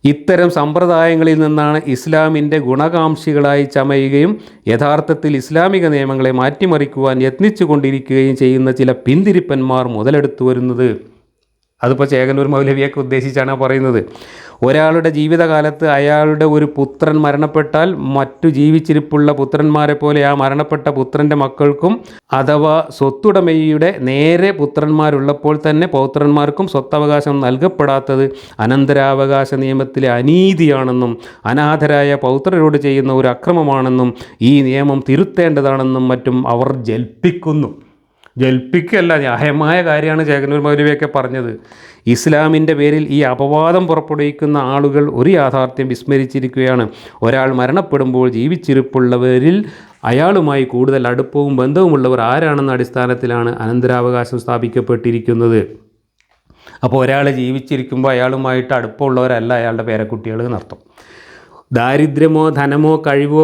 ഇത്തരം സമ്പ്രദായങ്ങളിൽ നിന്നാണ് ഇസ്ലാമിൻ്റെ ഗുണകാംക്ഷികളായി ചമയുകയും യഥാർത്ഥത്തിൽ ഇസ്ലാമിക നിയമങ്ങളെ മാറ്റിമറിക്കുവാൻ യത്നിച്ചു കൊണ്ടിരിക്കുകയും ചെയ്യുന്ന ചില പിന്തിരിപ്പന്മാർ മുതലെടുത്തു വരുന്നത്. അതിപ്പോൾ ചേകന്നൂർ മൗലവിയൊക്കെ ഉദ്ദേശിച്ചാണ് പറയുന്നത്. ഒരാളുടെ ജീവിതകാലത്ത് അയാളുടെ ഒരു പുത്രൻ മരണപ്പെട്ടാൽ മറ്റു ജീവിച്ചിരിപ്പുള്ള പുത്രന്മാരെ പോലെ ആ മരണപ്പെട്ട പുത്രൻ്റെ മക്കൾക്കും അഥവാ സ്വത്തുടമയുടെ നേരെ പുത്രന്മാരുള്ളപ്പോൾ തന്നെ പൗത്രന്മാർക്കും സ്വത്തവകാശം നൽകപ്പെടാത്തത് അനന്തരാവകാശ നിയമത്തിലെ അനീതിയാണെന്നും അനാഥരായ പൗത്രരോട് ചെയ്യുന്ന ഒരു അക്രമമാണെന്നും ഈ നിയമം തിരുത്തേണ്ടതാണെന്നും മറ്റും അവർ ജൽപ്പിക്കല്ല, ന്യായമായ കാര്യമാണ് ചേകന്നൂർ മൗലവിയൊക്കെ പറഞ്ഞത്. ഇസ്ലാമിൻ്റെ പേരിൽ ഈ അപവാദം പുറപ്പെടുവിക്കുന്ന ആളുകൾ ഒരു യാഥാർത്ഥ്യം വിസ്മരിച്ചിരിക്കുകയാണ്. ഒരാൾ മരണപ്പെടുമ്പോൾ ജീവിച്ചിരിപ്പുള്ളവരിൽ അയാളുമായി കൂടുതൽ അടുപ്പവും ബന്ധവുമുള്ളവർ ആരാണെന്ന അടിസ്ഥാനത്തിലാണ് അനന്തരാവകാശം സ്ഥാപിക്കപ്പെട്ടിരിക്കുന്നത്. അപ്പോൾ ഒരാൾ ജീവിച്ചിരിക്കുമ്പോൾ അയാളുമായിട്ട് അടുപ്പമുള്ളവരല്ല അയാളുടെ പേരക്കുട്ടികൾ എന്നർത്ഥം. ദാരിദ്ര്യമോ ധനമോ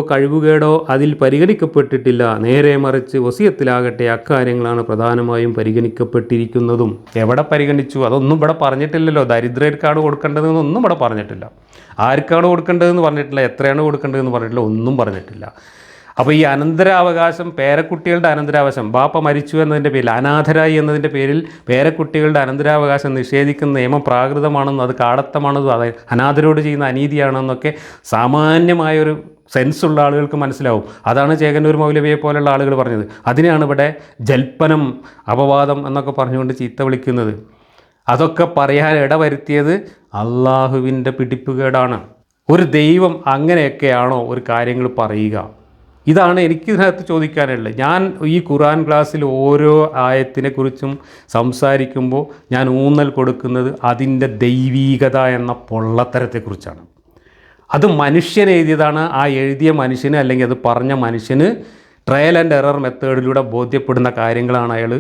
കഴിവുകേടോ അതിൽ പരിഗണിക്കപ്പെട്ടിട്ടില്ല. നേരെ മറിച്ച് വസിയത്തിലാകട്ടെ അക്കാര്യങ്ങളാണ് പ്രധാനമായും പരിഗണിക്കപ്പെട്ടിരിക്കുന്നതും. എവിടെ പരിഗണിച്ചു? അതൊന്നും ഇവിടെ പറഞ്ഞിട്ടില്ലല്ലോ. ദരിദ്രർക്കാണ് കൊടുക്കേണ്ടതെന്നൊന്നും ഇവിടെ പറഞ്ഞിട്ടില്ല. ആർക്കാണ് കൊടുക്കേണ്ടതെന്ന് പറഞ്ഞിട്ടില്ല. എത്രയാണ് കൊടുക്കേണ്ടതെന്ന് പറഞ്ഞിട്ടില്ല. ഒന്നും പറഞ്ഞിട്ടില്ല. അപ്പോൾ ഈ അനന്തരാവകാശം, പേരക്കുട്ടികളുടെ അനന്തരാവകാശം, ബാപ്പ മരിച്ചു എന്നതിൻ്റെ പേരിൽ, അനാഥരായി എന്നതിൻ്റെ പേരിൽ പേരക്കുട്ടികളുടെ അനന്തരാവകാശം നിഷേധിക്കുന്ന നിയമം പ്രാകൃതമാണെന്നും അത് കാടത്തമാണെന്നും അത് അനാഥരോട് ചെയ്യുന്ന അനീതിയാണെന്നൊക്കെ സാമാന്യമായൊരു സെൻസുള്ള ആളുകൾക്ക് മനസ്സിലാവും. അതാണ് ചേകന്നൂർ മൗലവിയെ പോലുള്ള ആളുകൾ പറഞ്ഞത്. അതിനെയാണ് ഇവിടെ ജൽപ്പനം, അപവാദം എന്നൊക്കെ പറഞ്ഞുകൊണ്ട് ചീത്ത വിളിക്കുന്നത്. അതൊക്കെ പറയാൻ ഇടവരുത്തിയത് അള്ളാഹുവിൻ്റെ പിടിപ്പുകേടാണ്. ഒരു ദൈവം അങ്ങനെയൊക്കെയാണോ ഒരു കാര്യങ്ങൾ പറയുക? ഇതാണ് എനിക്കിതിനകത്ത് ചോദിക്കാനുള്ളത്. ഞാൻ ഈ ഖുർആൻ ക്ലാസ്സിൽ ഓരോ ആയത്തിനെക്കുറിച്ചും സംസാരിക്കുമ്പോൾ ഞാൻ ഊന്നൽ കൊടുക്കുന്നത് അതിൻ്റെ ദൈവീകത എന്ന പൊള്ളത്തരത്തെക്കുറിച്ചാണ്. അത് മനുഷ്യൻ എഴുതിയതാണ്. ആ എഴുതിയ മനുഷ്യന് അല്ലെങ്കിൽ അത് പറഞ്ഞ മനുഷ്യന് ട്രയൽ ആൻഡ് എറർ മെത്തേഡിലൂടെ ബോധ്യപ്പെടുന്ന കാര്യങ്ങളാണ് അയാൾ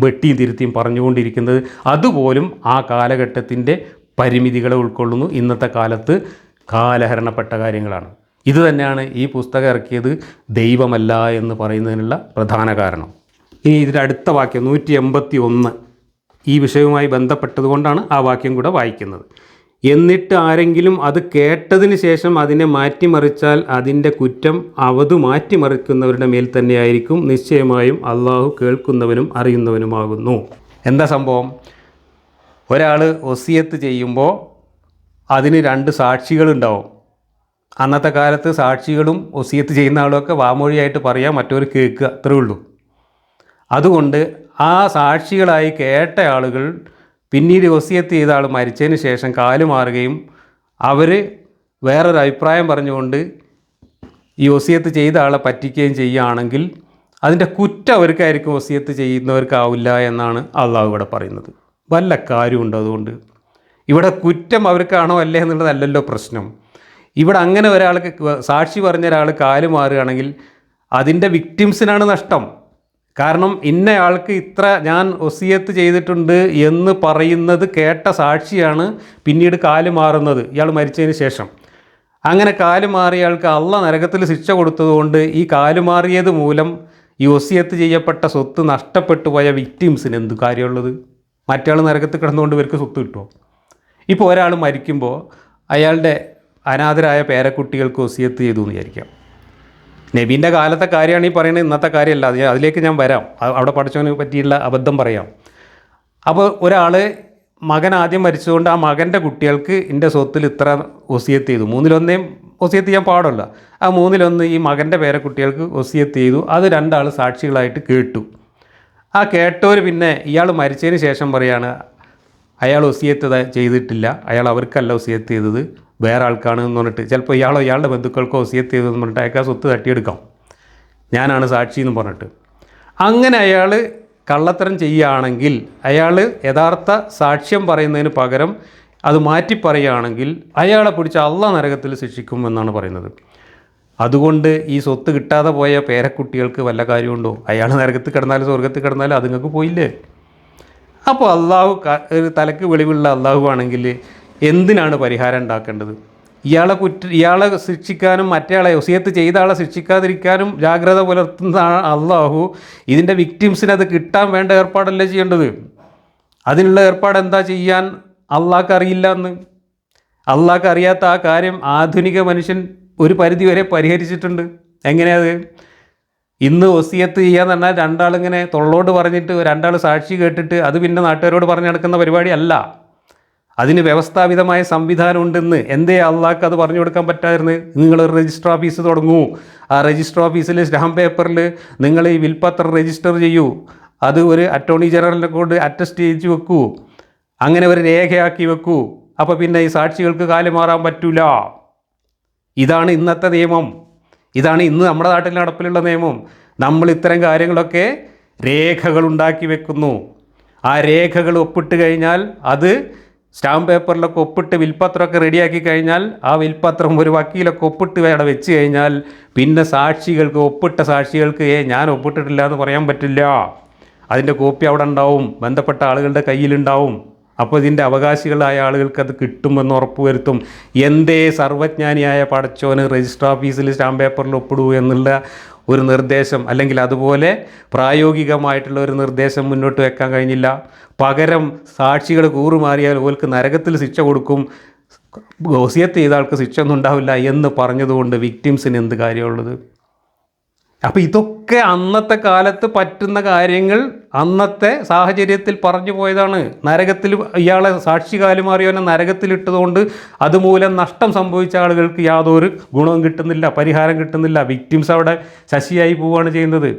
വെട്ടിയും തിരുത്തിയും പറഞ്ഞുകൊണ്ടിരിക്കുന്നത്. അതുപോലും ആ കാലഘട്ടത്തിൻ്റെ പരിമിതികളെ ഉൾക്കൊള്ളുന്നു. ഇന്നത്തെ കാലത്ത് കാലഹരണപ്പെട്ട കാര്യങ്ങളാണ്. ഇത് തന്നെയാണ് ഈ പുസ്തകം ഇറക്കിയത് ദൈവമല്ല എന്ന് പറയുന്നതിനുള്ള പ്രധാന കാരണം. ഇനി ഇതിൻ്റെ അടുത്ത വാക്യം 181 ഈ വിഷയവുമായി ബന്ധപ്പെട്ടതുകൊണ്ടാണ് ആ വാക്യം കൂടെ വായിക്കുന്നത്. എന്നിട്ട് ആരെങ്കിലും അത് കേട്ടതിന് ശേഷം അതിനെ മാറ്റിമറിച്ചാൽ അതിൻ്റെ കുറ്റം അവതു മാറ്റിമറിക്കുന്നവരുടെ മേൽ തന്നെയായിരിക്കും. നിശ്ചയമായും അള്ളാഹു കേൾക്കുന്നവനും അറിയുന്നവനുമാകുന്നു. എന്താ സംഭവം? ഒരാൾ വസിയത്ത് ചെയ്യുമ്പോൾ അതിന് 2 സാക്ഷികളുണ്ടാവും. അന്നത്തെ കാലത്ത് സാക്ഷികളും വസിയത്ത് ചെയ്യുന്ന ആളുമൊക്കെ വാമൊഴിയായിട്ട് പറയാം, മറ്റൊരു കേൾക്കുക, അത്രേ ഉള്ളൂ. അതുകൊണ്ട് ആ സാക്ഷികളായി കേട്ട ആളുകൾ പിന്നീട് വസിയത്ത് ചെയ്ത ആൾ മരിച്ചതിന് ശേഷം കാലുമാറുകയും അവർ വേറൊരു അഭിപ്രായം പറഞ്ഞുകൊണ്ട് ഈ വസിയത്ത് ചെയ്ത ആളെ പറ്റിക്കുകയും ചെയ്യുകയാണെങ്കിൽ അതിൻ്റെ കുറ്റം അവർക്കായിരിക്കും, വസിയത്ത് ചെയ്യുന്നവർക്കാവില്ല എന്നാണ് അള്ളാഹു ഇവിടെ പറയുന്നത്. വല്ല കാര്യമുണ്ട്? അതുകൊണ്ട് ഇവിടെ കുറ്റം അവർക്കാണോ അല്ലേ എന്നുള്ളതല്ലല്ലോ പ്രശ്നം. ഇവിടെ അങ്ങനെ ഒരാൾക്ക് സാക്ഷി പറഞ്ഞ ഒരാൾ കാല് മാറുകയാണെങ്കിൽ അതിൻ്റെ വിക്ടിംസിനാണ് നഷ്ടം. കാരണം ഇന്നയാൾക്ക് ഇത്ര ഞാൻ വസിയത്ത് ചെയ്തിട്ടുണ്ട് എന്ന് പറയുന്നത് കേട്ട സാക്ഷിയാണ് പിന്നീട് കാല് മാറുന്നത് ഇയാൾ മരിച്ചതിന് ശേഷം. അങ്ങനെ കാല് മാറിയയാൾക്ക് അള്ളാഹ് നരകത്തിൽ ശിക്ഷ കൊടുത്തതുകൊണ്ട് ഈ കാല് മാറിയത് മൂലം ഈ വസിയത്ത് ചെയ്യപ്പെട്ട സ്വത്ത് നഷ്ടപ്പെട്ടു പോയ വിക്ടിംസിന് എന്ത് കാര്യമുള്ളത്? മറ്റയാൾ നരകത്തിൽ കിടന്നുകൊണ്ട് ഇവർക്ക് സ്വത്ത് കിട്ടുമോ? ഇപ്പോൾ ഒരാൾ മരിക്കുമ്പോൾ അയാളുടെ അനാഥരായ പേരക്കുട്ടികൾക്ക് വസിയത്ത് ചെയ്തു എന്ന് വിചാരിക്കാം. നബീൻ്റെ കാലത്തെ കാര്യമാണ് ഈ പറയുന്നത്, ഇന്നത്തെ കാര്യമല്ല. അതിലേക്ക് ഞാൻ വരാം. അവിടെ പഠിച്ചവനെ പറ്റിയുള്ള അബദ്ധം പറയാം. അപ്പോൾ ഒരാൾ മകൻ ആദ്യം മരിച്ചതുകൊണ്ട് ആ മകൻ്റെ കുട്ടികൾക്ക് എൻ്റെ സ്വത്തിൽ ഇത്ര വസിയത്ത് ചെയ്തു. 1/3 വസിയത്ത് ചെയ്യാൻ പാടില്ല. ആ 1/3 ഈ മകൻ്റെ പേരക്കുട്ടികൾക്ക് വസിയത്ത് ചെയ്തു. അത് 2 ആൾ സാക്ഷികളായിട്ട് കേട്ടു. ആ കേട്ടവർ പിന്നെ ഇയാൾ മരിച്ചതിന് ശേഷം പറയാണ് അയാൾ വസിയത്ത് ചെയ്തിട്ടില്ല, അയാൾ അവർക്കല്ല വസിയത്ത് ചെയ്തത്, വേറെ ആൾക്കാണെന്ന് പറഞ്ഞിട്ട് ചിലപ്പോൾ ഇയാളുടെ ബന്ധുക്കൾക്കോ വസിയത്ത് ചെയ്തെന്ന് പറഞ്ഞിട്ട് അയാൾക്ക് ആ സ്വത്ത് തട്ടിയെടുക്കാം, ഞാനാണ് സാക്ഷി എന്ന് പറഞ്ഞിട്ട്. അങ്ങനെ അയാൾ കള്ളത്തരം ചെയ്യുകയാണെങ്കിൽ, അയാൾ യഥാർത്ഥ സാക്ഷ്യം പറയുന്നതിന് പകരം അത് മാറ്റി പറയുകയാണെങ്കിൽ അയാളെ പിടിച്ച് അള്ളാഹ് നരകത്തിൽ ശിക്ഷിക്കുമെന്നാണ് പറയുന്നത്. അതുകൊണ്ട് ഈ സ്വത്ത് കിട്ടാതെ പോയ പേരക്കുട്ടികൾക്ക് വല്ല കാര്യമുണ്ടോ? അയാൾ നരകത്തിൽ കിടന്നാലും സ്വർഗത്തിൽ കിടന്നാലും അതുങ്ങൾക്ക് പോയില്ലേ? അപ്പോൾ അള്ളാഹു ഒരു തലക്ക് വെളിവുള്ള അള്ളാഹു ആണെങ്കിൽ എന്തിനാണ് പരിഹാരം ഉണ്ടാക്കേണ്ടത്? ഇയാളെ ശിക്ഷിക്കാനും മറ്റേയാളെ വസിയത്ത് ചെയ്ത ആളെ ശിക്ഷിക്കാതിരിക്കാനും ജാഗ്രത പുലർത്തുന്ന അള്ളാഹു ഇതിൻ്റെ വിക്ടിംസിന് അത് കിട്ടാൻ വേണ്ട ഏർപ്പാടല്ലേ ചെയ്യേണ്ടത്? അതിനുള്ള ഏർപ്പാട് എന്താ ചെയ്യാൻ അള്ളാഹ്ക്ക് അറിയില്ല എന്ന്. അള്ളാഹ്ക്ക് അറിയാത്ത ആ കാര്യം ആധുനിക മനുഷ്യൻ ഒരു പരിധി വരെ പരിഹരിച്ചിട്ടുണ്ട്. എങ്ങനെയത്? ഇന്ന് വസിയത്ത് ചെയ്യാന്ന് പറഞ്ഞാൽ രണ്ടാളിങ്ങനെ തൊള്ളോട് പറഞ്ഞിട്ട് രണ്ടാൾ സാക്ഷി കേട്ടിട്ട് അത് പിന്നെ നാട്ടുകാരോട് പറഞ്ഞു നടക്കുന്ന പരിപാടി അല്ല. അതിന് വ്യവസ്ഥാപിതമായ സംവിധാനം ഉണ്ടെന്ന്. എന്തേ അള്ളാഹ്ക്ക് അത് പറഞ്ഞു കൊടുക്കാൻ പറ്റാതിരുന്നത്? നിങ്ങളൊരു രജിസ്റ്റർ ഓഫീസ് തുടങ്ങൂ, ആ രജിസ്റ്റർ ഓഫീസിൽ സ്റ്റാമ്പ് പേപ്പറിൽ നിങ്ങൾ ഈ വിൽപ്പത്രം രജിസ്റ്റർ ചെയ്യൂ, അത് ഒരു അറ്റോർണി ജനറലിനെ കൊണ്ട് അറ്റസ്റ്റ് ചെയ്ത് വെക്കൂ, അങ്ങനെ ഒരു രേഖയാക്കി വെക്കൂ. അപ്പോൾ പിന്നെ ഈ സാക്ഷികൾക്ക് കാല് മാറാൻ പറ്റൂല. ഇതാണ് ഇന്നത്തെ നിയമം. ഇതാണ് ഇന്ന് നമ്മുടെ നാട്ടിൽ നടപ്പിലുള്ള നിയമം. നമ്മൾ ഇത്തരം കാര്യങ്ങളൊക്കെ രേഖകൾ ഉണ്ടാക്കി വെക്കുന്നു. ആ രേഖകൾ ഒപ്പിട്ട് കഴിഞ്ഞാൽ അത് സ്റ്റാമ്പ് പേപ്പറിലൊക്കെ ഒപ്പിട്ട് വിൽപ്പത്രമൊക്കെ റെഡിയാക്കി കഴിഞ്ഞാൽ ആ വിൽപ്പത്രം ഒരു വക്കീലൊക്കെ ഒപ്പിട്ട് അവിടെ വെച്ച് കഴിഞ്ഞാൽ പിന്നെ സാക്ഷികൾക്ക്, ഒപ്പിട്ട സാക്ഷികൾക്ക് ഞാൻ ഒപ്പിട്ടിട്ടില്ല എന്ന് പറയാൻ പറ്റില്ല. അതിൻ്റെ കോപ്പി അവിടെ ഉണ്ടാവും, ബന്ധപ്പെട്ട ആളുകളുടെ കയ്യിലുണ്ടാവും. അപ്പോൾ ഇതിൻ്റെ അവകാശികളായ ആളുകൾക്ക് അത് കിട്ടുമെന്ന് ഉറപ്പുവരുത്തും. എന്തേ സർവജ്ഞാനിയായ പടച്ചോന് രജിസ്റ്റർ ഓഫീസിൽ സ്റ്റാമ്പ് പേപ്പറിൽ ഒപ്പിടൂ എന്നുള്ള ഒരു നിർദ്ദേശം, അല്ലെങ്കിൽ അതുപോലെ പ്രായോഗികമായിട്ടുള്ള ഒരു നിർദ്ദേശം മുന്നോട്ട് വെക്കാൻ കഴിഞ്ഞില്ല? പകരം സാക്ഷികൾ കൂറുമാറിയാൽ ഓർക്ക് നരകത്തിൽ ശിക്ഷ കൊടുക്കും, വസിയത്ത് ചെയ്ത ആൾക്ക് ശിക്ഷ ഒന്നും ഉണ്ടാവില്ല എന്ന് പറഞ്ഞതുകൊണ്ട് വിക്ടിംസിന് എന്ത് കാര്യമുള്ളത്? അപ്പോൾ ഇതൊക്കെ അന്നത്തെ കാലത്ത് പറ്റുന്ന കാര്യങ്ങൾ അന്നത്തെ സാഹചര്യത്തിൽ പറഞ്ഞു പോയതാണ്. നരകത്തിൽ ഇയാളെ സാക്ഷി കാലുമാറിയവനെ നരകത്തിലിട്ടതുകൊണ്ട് അതുമൂലം നഷ്ടം സംഭവിച്ച ആളുകൾക്ക് യാതൊരു ഗുണവും കിട്ടുന്നില്ല, പരിഹാരം കിട്ടുന്നില്ല. വിക്ടിംസ് അവിടെ ശശിയായി പോവുകയാണ് ചെയ്യുന്നത്.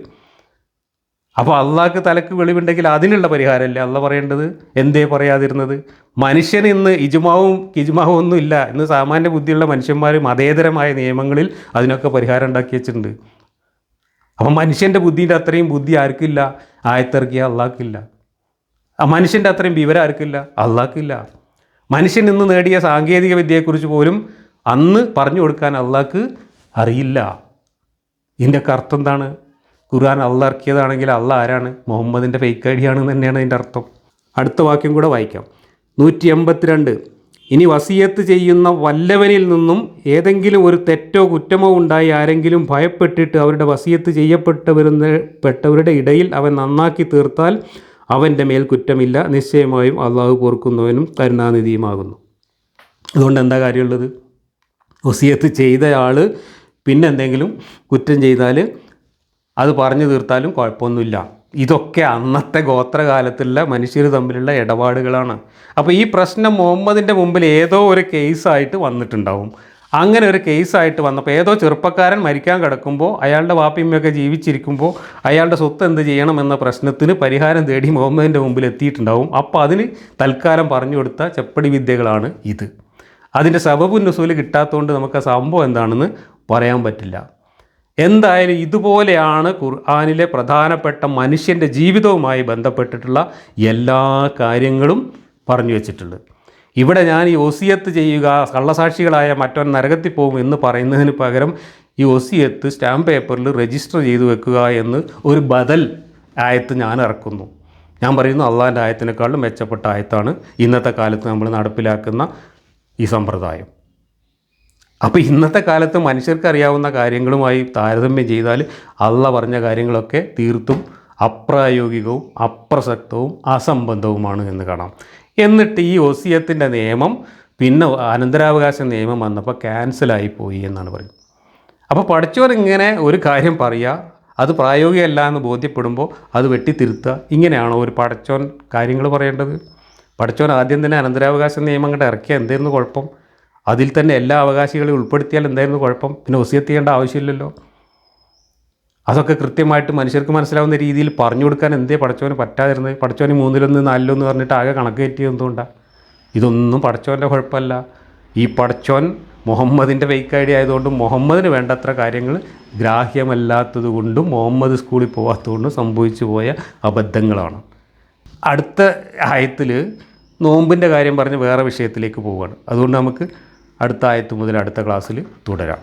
അപ്പോൾ അള്ളാഹ്ക്ക് തലക്ക് വെളിവുണ്ടെങ്കിൽ അതിനുള്ള പരിഹാരമല്ലേ അള്ളാഹ് പറയേണ്ടത്? എന്തേ പറയാതിരുന്നത്? മനുഷ്യന് ഇന്ന് കിജുമാവും ഒന്നും ഇല്ല. ഇന്ന് സാമാന്യ ബുദ്ധിയുള്ള മനുഷ്യന്മാർ മതേതരമായ നിയമങ്ങളിൽ അതിനൊക്കെ പരിഹാരം ഉണ്ടാക്കി വെച്ചിട്ടുണ്ട്. അപ്പം മനുഷ്യൻ്റെ ബുദ്ധീൻ്റെ അത്രയും ബുദ്ധി ആർക്കില്ല? ആയത്തിറക്കിയ അള്ളാഹ്ക്കില്ല. ആ മനുഷ്യൻ്റെ അത്രയും വിവരം ആർക്കില്ല? അള്ളാഹ്ക്കില്ല. മനുഷ്യൻ ഇന്ന് നേടിയ സാങ്കേതിക വിദ്യയെക്കുറിച്ച് പോലും അന്ന് പറഞ്ഞു കൊടുക്കാൻ അള്ളാഹ്ക്ക് അറിയില്ല. ഇതിൻ്റെയൊക്കെ അർത്ഥം എന്താണ്? ഖുർആൻ അള്ളാഹ് ഇറക്കിയതാണെങ്കിൽ അള്ളാഹ് ആരാണ്? മുഹമ്മദിൻ്റെ ഫേക്ക് ഐഡിയാണെന്ന് തന്നെയാണ് അതിൻ്റെ അർത്ഥം. അടുത്ത വാക്യം കൂടെ വായിക്കാം. 182. ഇനി വസിയത്ത് ചെയ്യുന്ന വല്ലവനിൽ നിന്നും ഏതെങ്കിലും ഒരു തെറ്റോ കുറ്റമോ ഉണ്ടായി ആരെങ്കിലും ഭയപ്പെട്ടിട്ട് അവരുടെ വസിയത്ത് ചെയ്യപ്പെട്ടവരുടെ ഇടയിൽ അവൻ നന്നാക്കി തീർത്താൽ അവൻ്റെ മേൽ കുറ്റമില്ല, നിശ്ചയമായും അള്ളാഹു പൊറുക്കുന്നവനും കരുണാനിധിയുമാകുന്നു. അതുകൊണ്ട് എന്താ കാര്യമുള്ളത്? വസിയത്ത് ചെയ്ത ആൾ പിന്നെ എന്തെങ്കിലും കുറ്റം ചെയ്താൽ അത് പറഞ്ഞു തീർത്താലും കുഴപ്പമൊന്നുമില്ല. ഇതൊക്കെ അന്നത്തെ ഗോത്രകാലത്തുള്ള മനുഷ്യർ തമ്മിലുള്ള ഇടപാടുകളാണ്. അപ്പോൾ ഈ പ്രശ്നം മുഹമ്മദിൻ്റെ മുമ്പിൽ ഏതോ ഒരു കേസായിട്ട് വന്നിട്ടുണ്ടാവും. അങ്ങനെ ഒരു കേസായിട്ട് വന്നപ്പോൾ ഏതോ ചെറുപ്പക്കാരൻ മരിക്കാൻ കിടക്കുമ്പോൾ അയാളുടെ വാപ്പിയമ്മയൊക്കെ ജീവിച്ചിരിക്കുമ്പോൾ അയാളുടെ സ്വത്ത് എന്ത് ചെയ്യണമെന്ന പ്രശ്നത്തിന് പരിഹാരം തേടി മുഹമ്മദിൻ്റെ മുമ്പിൽ എത്തിയിട്ടുണ്ടാവും. അപ്പോൾ അതിന് തൽക്കാലം പറഞ്ഞു കൊടുത്ത ചെപ്പടി വിദ്യകളാണ് ഇത്. അതിൻ്റെ സബബുൻ നുസൂൽ കിട്ടാത്തതുകൊണ്ട് നമുക്ക് ആ സംഭവം എന്താണെന്ന് പറയാൻ പറ്റില്ല. എന്തായാലും ഇതുപോലെയാണ് ഖുർആനിലെ പ്രധാനപ്പെട്ട മനുഷ്യൻ്റെ ജീവിതവുമായി ബന്ധപ്പെട്ടിട്ടുള്ള എല്ലാ കാര്യങ്ങളും പറഞ്ഞു വെച്ചിട്ടുള്ളത്. ഇവിടെ ഞാൻ ഈ വസിയത്ത് ചെയ്യുക, കള്ളസാക്ഷികളായ മറ്റവൻ നരകത്തിൽ പോകും എന്ന് പറയുന്നതിന് പകരം ഈ വസിയത്ത് സ്റ്റാമ്പ് പേപ്പറിൽ രജിസ്റ്റർ ചെയ്തു വെക്കുക എന്ന് ഒരു ബദൽ ആയത്ത് ഞാൻ ഇറക്കുന്നു. ഞാൻ പറയുന്നു അള്ളാഹിൻ്റെ ആയത്തിനേക്കാളും മെച്ചപ്പെട്ട ആയത്താണ് ഇന്നത്തെ കാലത്ത് നമ്മൾ നടപ്പിലാക്കുന്ന ഈ സമ്പ്രദായം. അപ്പോൾ ഇന്നത്തെ കാലത്ത് മനുഷ്യർക്ക് അറിയാവുന്ന കാര്യങ്ങളുമായി താരതമ്യം ചെയ്താൽ അള്ളാഹ് പറഞ്ഞ കാര്യങ്ങളൊക്കെ തീർത്തും അപ്രായോഗികവും അപ്രസക്തവും അസംബന്ധവുമാണ് എന്ന് കാണാം. എന്നിട്ട് ഈ വസിയത്തിൻ്റെ നിയമം പിന്നെ അനന്തരാവകാശ നിയമം വന്നപ്പോൾ ക്യാൻസലായിപ്പോയി എന്നാണ് പറയുന്നത്. അപ്പോൾ പഠിച്ചവർ ഇങ്ങനെ ഒരു കാര്യം പറയുക, അത് പ്രായോഗികമല്ല എന്ന് ബോധ്യപ്പെടുമ്പോൾ അത് വെട്ടിത്തിരുത്തുക. ഇങ്ങനെയാണോ ഒരു പഠിച്ചോൻ കാര്യങ്ങൾ പറയേണ്ടത്? പഠിച്ചോൻ ആദ്യം തന്നെ അനന്തരാവകാശ നിയമം അങ്ങോട്ട് ഇറക്കിയ എന്തായിരുന്നു കുഴപ്പം? അതിൽ തന്നെ എല്ലാ അവകാശികളെയും ഉൾപ്പെടുത്തിയാൽ എന്തായിരുന്നു കുഴപ്പം? പിന്നെ വസിയത്ത് ചെയ്യേണ്ട ആവശ്യമില്ലല്ലോ. അതൊക്കെ കൃത്യമായിട്ട് മനുഷ്യർക്ക് മനസ്സിലാവുന്ന രീതിയിൽ പറഞ്ഞു കൊടുക്കാൻ എന്തേ പടച്ചോന് പറ്റാതിരുന്നത്? പടച്ചോന് 3-1 4-1 പറഞ്ഞിട്ട് ആകെ കണക്ക് കയറ്റി എന്തുകൊണ്ടാണ്? ഇതൊന്നും പടച്ചോൻ്റെ കുഴപ്പമല്ല. ഈ പടച്ചോൻ മുഹമ്മദിൻ്റെ ഫേക്ക് ഐ ഡി ആയതുകൊണ്ടും മുഹമ്മദിന് വേണ്ടത്ര കാര്യങ്ങൾ ഗ്രാഹ്യമല്ലാത്തത് കൊണ്ടും മുഹമ്മദ് സ്കൂളിൽ പോകാത്തതുകൊണ്ടും സംഭവിച്ചു പോയ അബദ്ധങ്ങളാണ്. അടുത്ത ആയത്തിൽ നോമ്പിൻ്റെ കാര്യം പറഞ്ഞ് വേറെ വിഷയത്തിലേക്ക് പോവുകയാണ്. അതുകൊണ്ട് നമുക്ക് അടുത്ത ആയത്ത് മുതൽ അടുത്ത ക്ലാസ്സിൽ തുടരാം.